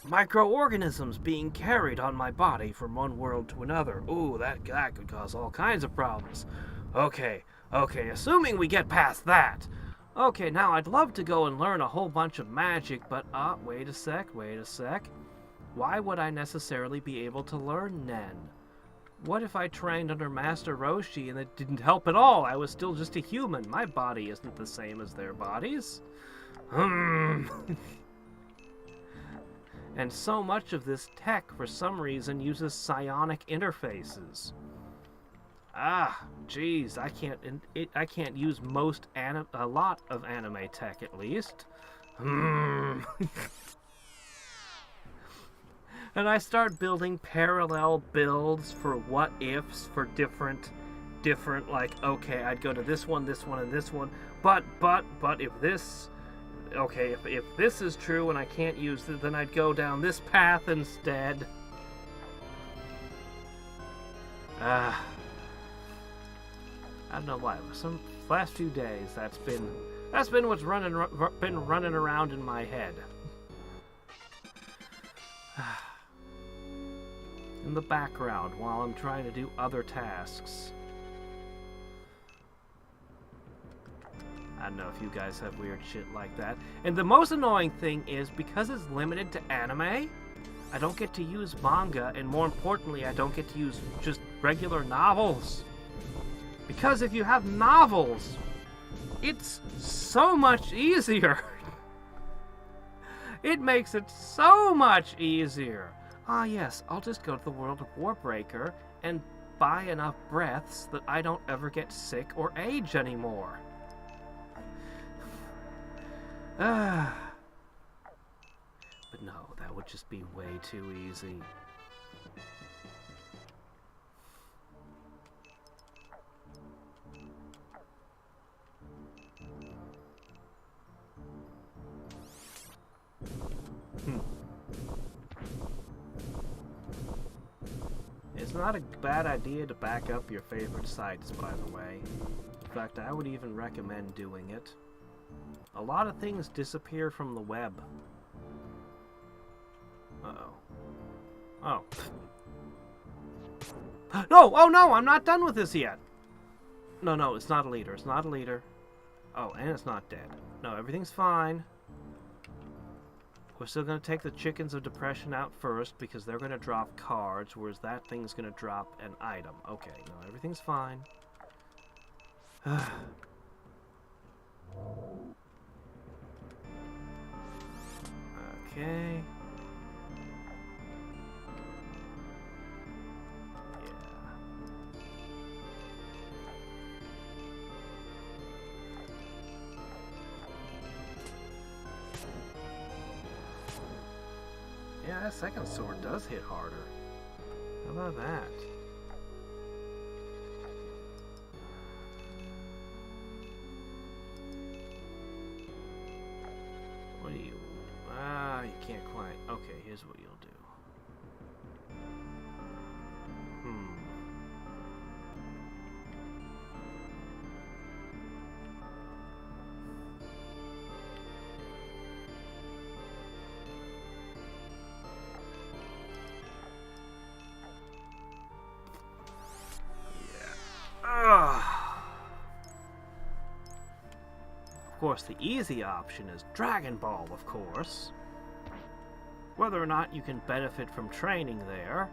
Speaker 1: microorganisms being carried on my body from one world to another. Ooh, that could cause all kinds of problems. Okay, assuming we get past that. Okay, now I'd love to go and learn a whole bunch of magic, but, wait a sec. Why would I necessarily be able to learn Nen? What if I trained under Master Roshi and it didn't help at all? I was still just a human. My body isn't the same as their bodies. And so much of this tech, for some reason, uses psionic interfaces. Geez, I can't use a lot of anime tech, at least. And I start building parallel builds for what ifs for different, like, okay, I'd go to this one, and this one, but if this, okay, if this is true and I can't use it, then I'd go down this path instead. I don't know why. Some last few days, that's been what's been running around in my head. In the background while I'm trying to do other tasks. I don't know if you guys have weird shit like that. And the most annoying thing is, because it's limited to anime, I don't get to use manga, and more importantly, I don't get to use just regular novels. Because if you have novels, it's so much easier. It makes it so much easier. Yes, I'll just go to the world of Warbreaker and buy enough breaths that I don't ever get sick or age anymore. But no, that would just be way too easy. It's not a bad idea to back up your favorite sites, by the way. In fact, I would even recommend doing it. A lot of things disappear from the web. Uh-oh. Oh. No! Oh no! I'm not done with this yet! No, it's not a leader. It's not a leader. Oh, and it's not dead. No, everything's fine. We're still going to take the Chickens of Depression out first because they're going to drop cards, whereas that thing's going to drop an item. Okay, no, everything's fine. Okay. Yeah, second sword does hit harder. How about that? What do you... you can't quite... Okay, here's what you'll do. Of course, the easy option is Dragon Ball, of course. Whether or not you can benefit from training there,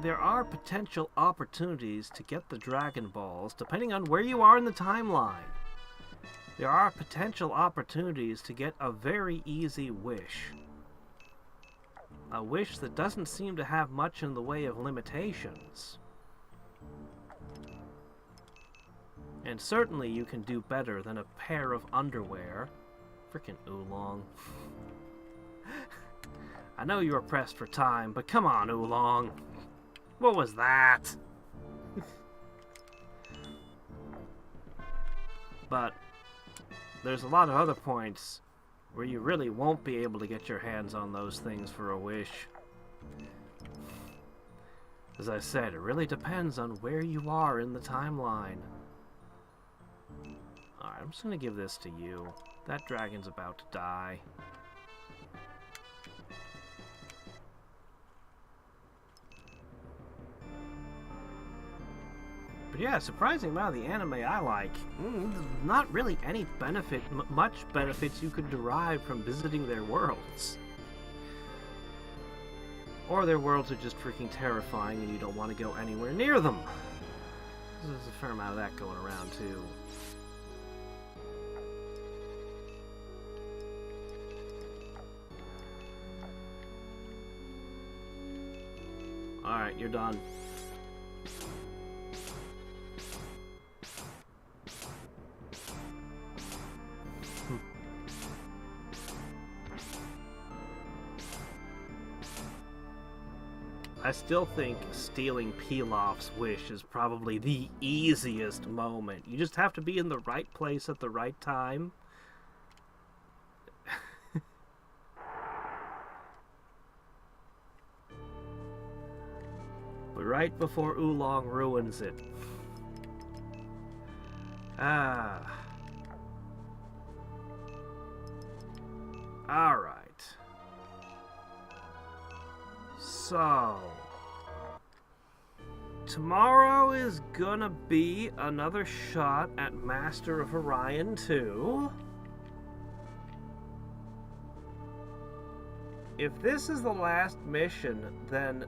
Speaker 1: there are potential opportunities to get the Dragon Balls depending on where you are in the timeline. There are potential opportunities to get a very easy wish. A wish that doesn't seem to have much in the way of limitations. And certainly you can do better than a pair of underwear. Frickin' Oolong. I know you're pressed for time, but come on, Oolong. What was that? But there's a lot of other points where you really won't be able to get your hands on those things for a wish. As I said, it really depends on where you are in the timeline. Alright, I'm just gonna give this to you. That dragon's about to die. But yeah, surprising amount of the anime I like. Not really any benefit, much benefits you could derive from visiting their worlds. Or their worlds are just freaking terrifying and you don't want to go anywhere near them. There's a fair amount of that going around too. Alright, you're done. I still think stealing Pilaf's wish is probably the easiest moment. You just have to be in the right place at the right time. But right before Oolong ruins it. Alright. So, tomorrow is gonna be another shot at Master of Orion 2. If this is the last mission, then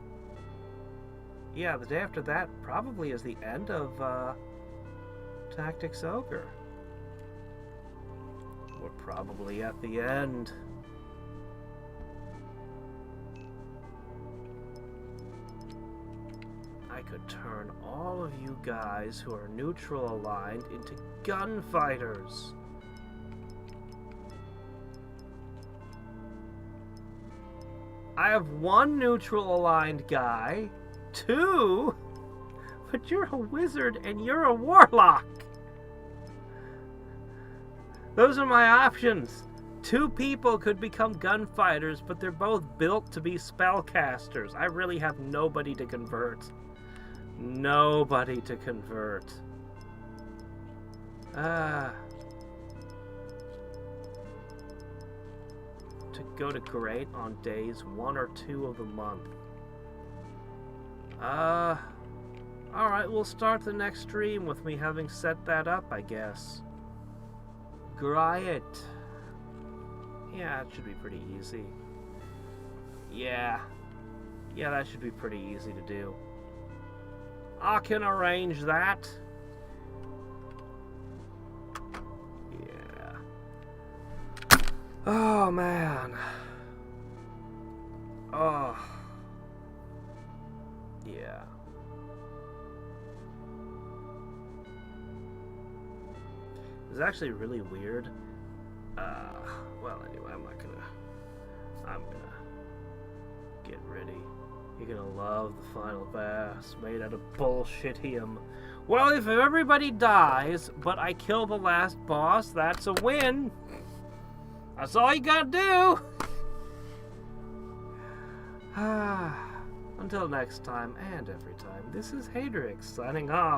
Speaker 1: yeah, the day after that probably is the end of Hadriex Ogre. We're probably at the end. I could turn all of you guys who are neutral aligned into gunfighters. I have one neutral aligned guy, two, but you're a wizard and you're a warlock. Those are my options. Two people could become gunfighters, but they're both built to be spellcasters. I really have nobody to convert. Nobody to convert. To go to great on days 1 or 2 of the month. Alright, we'll start the next stream with me having set that up, I guess. Great. Yeah, it should be pretty easy. Yeah, that should be pretty easy to do. I can arrange that. Yeah. Oh, man. Oh. Yeah. It's actually really weird. Well, anyway, I'm gonna get ready. You're gonna love the final bass made out of bullshitium. Well, if everybody dies, but I kill the last boss, that's a win. That's all you gotta do. Until next time, and every time, this is Hadriex signing off.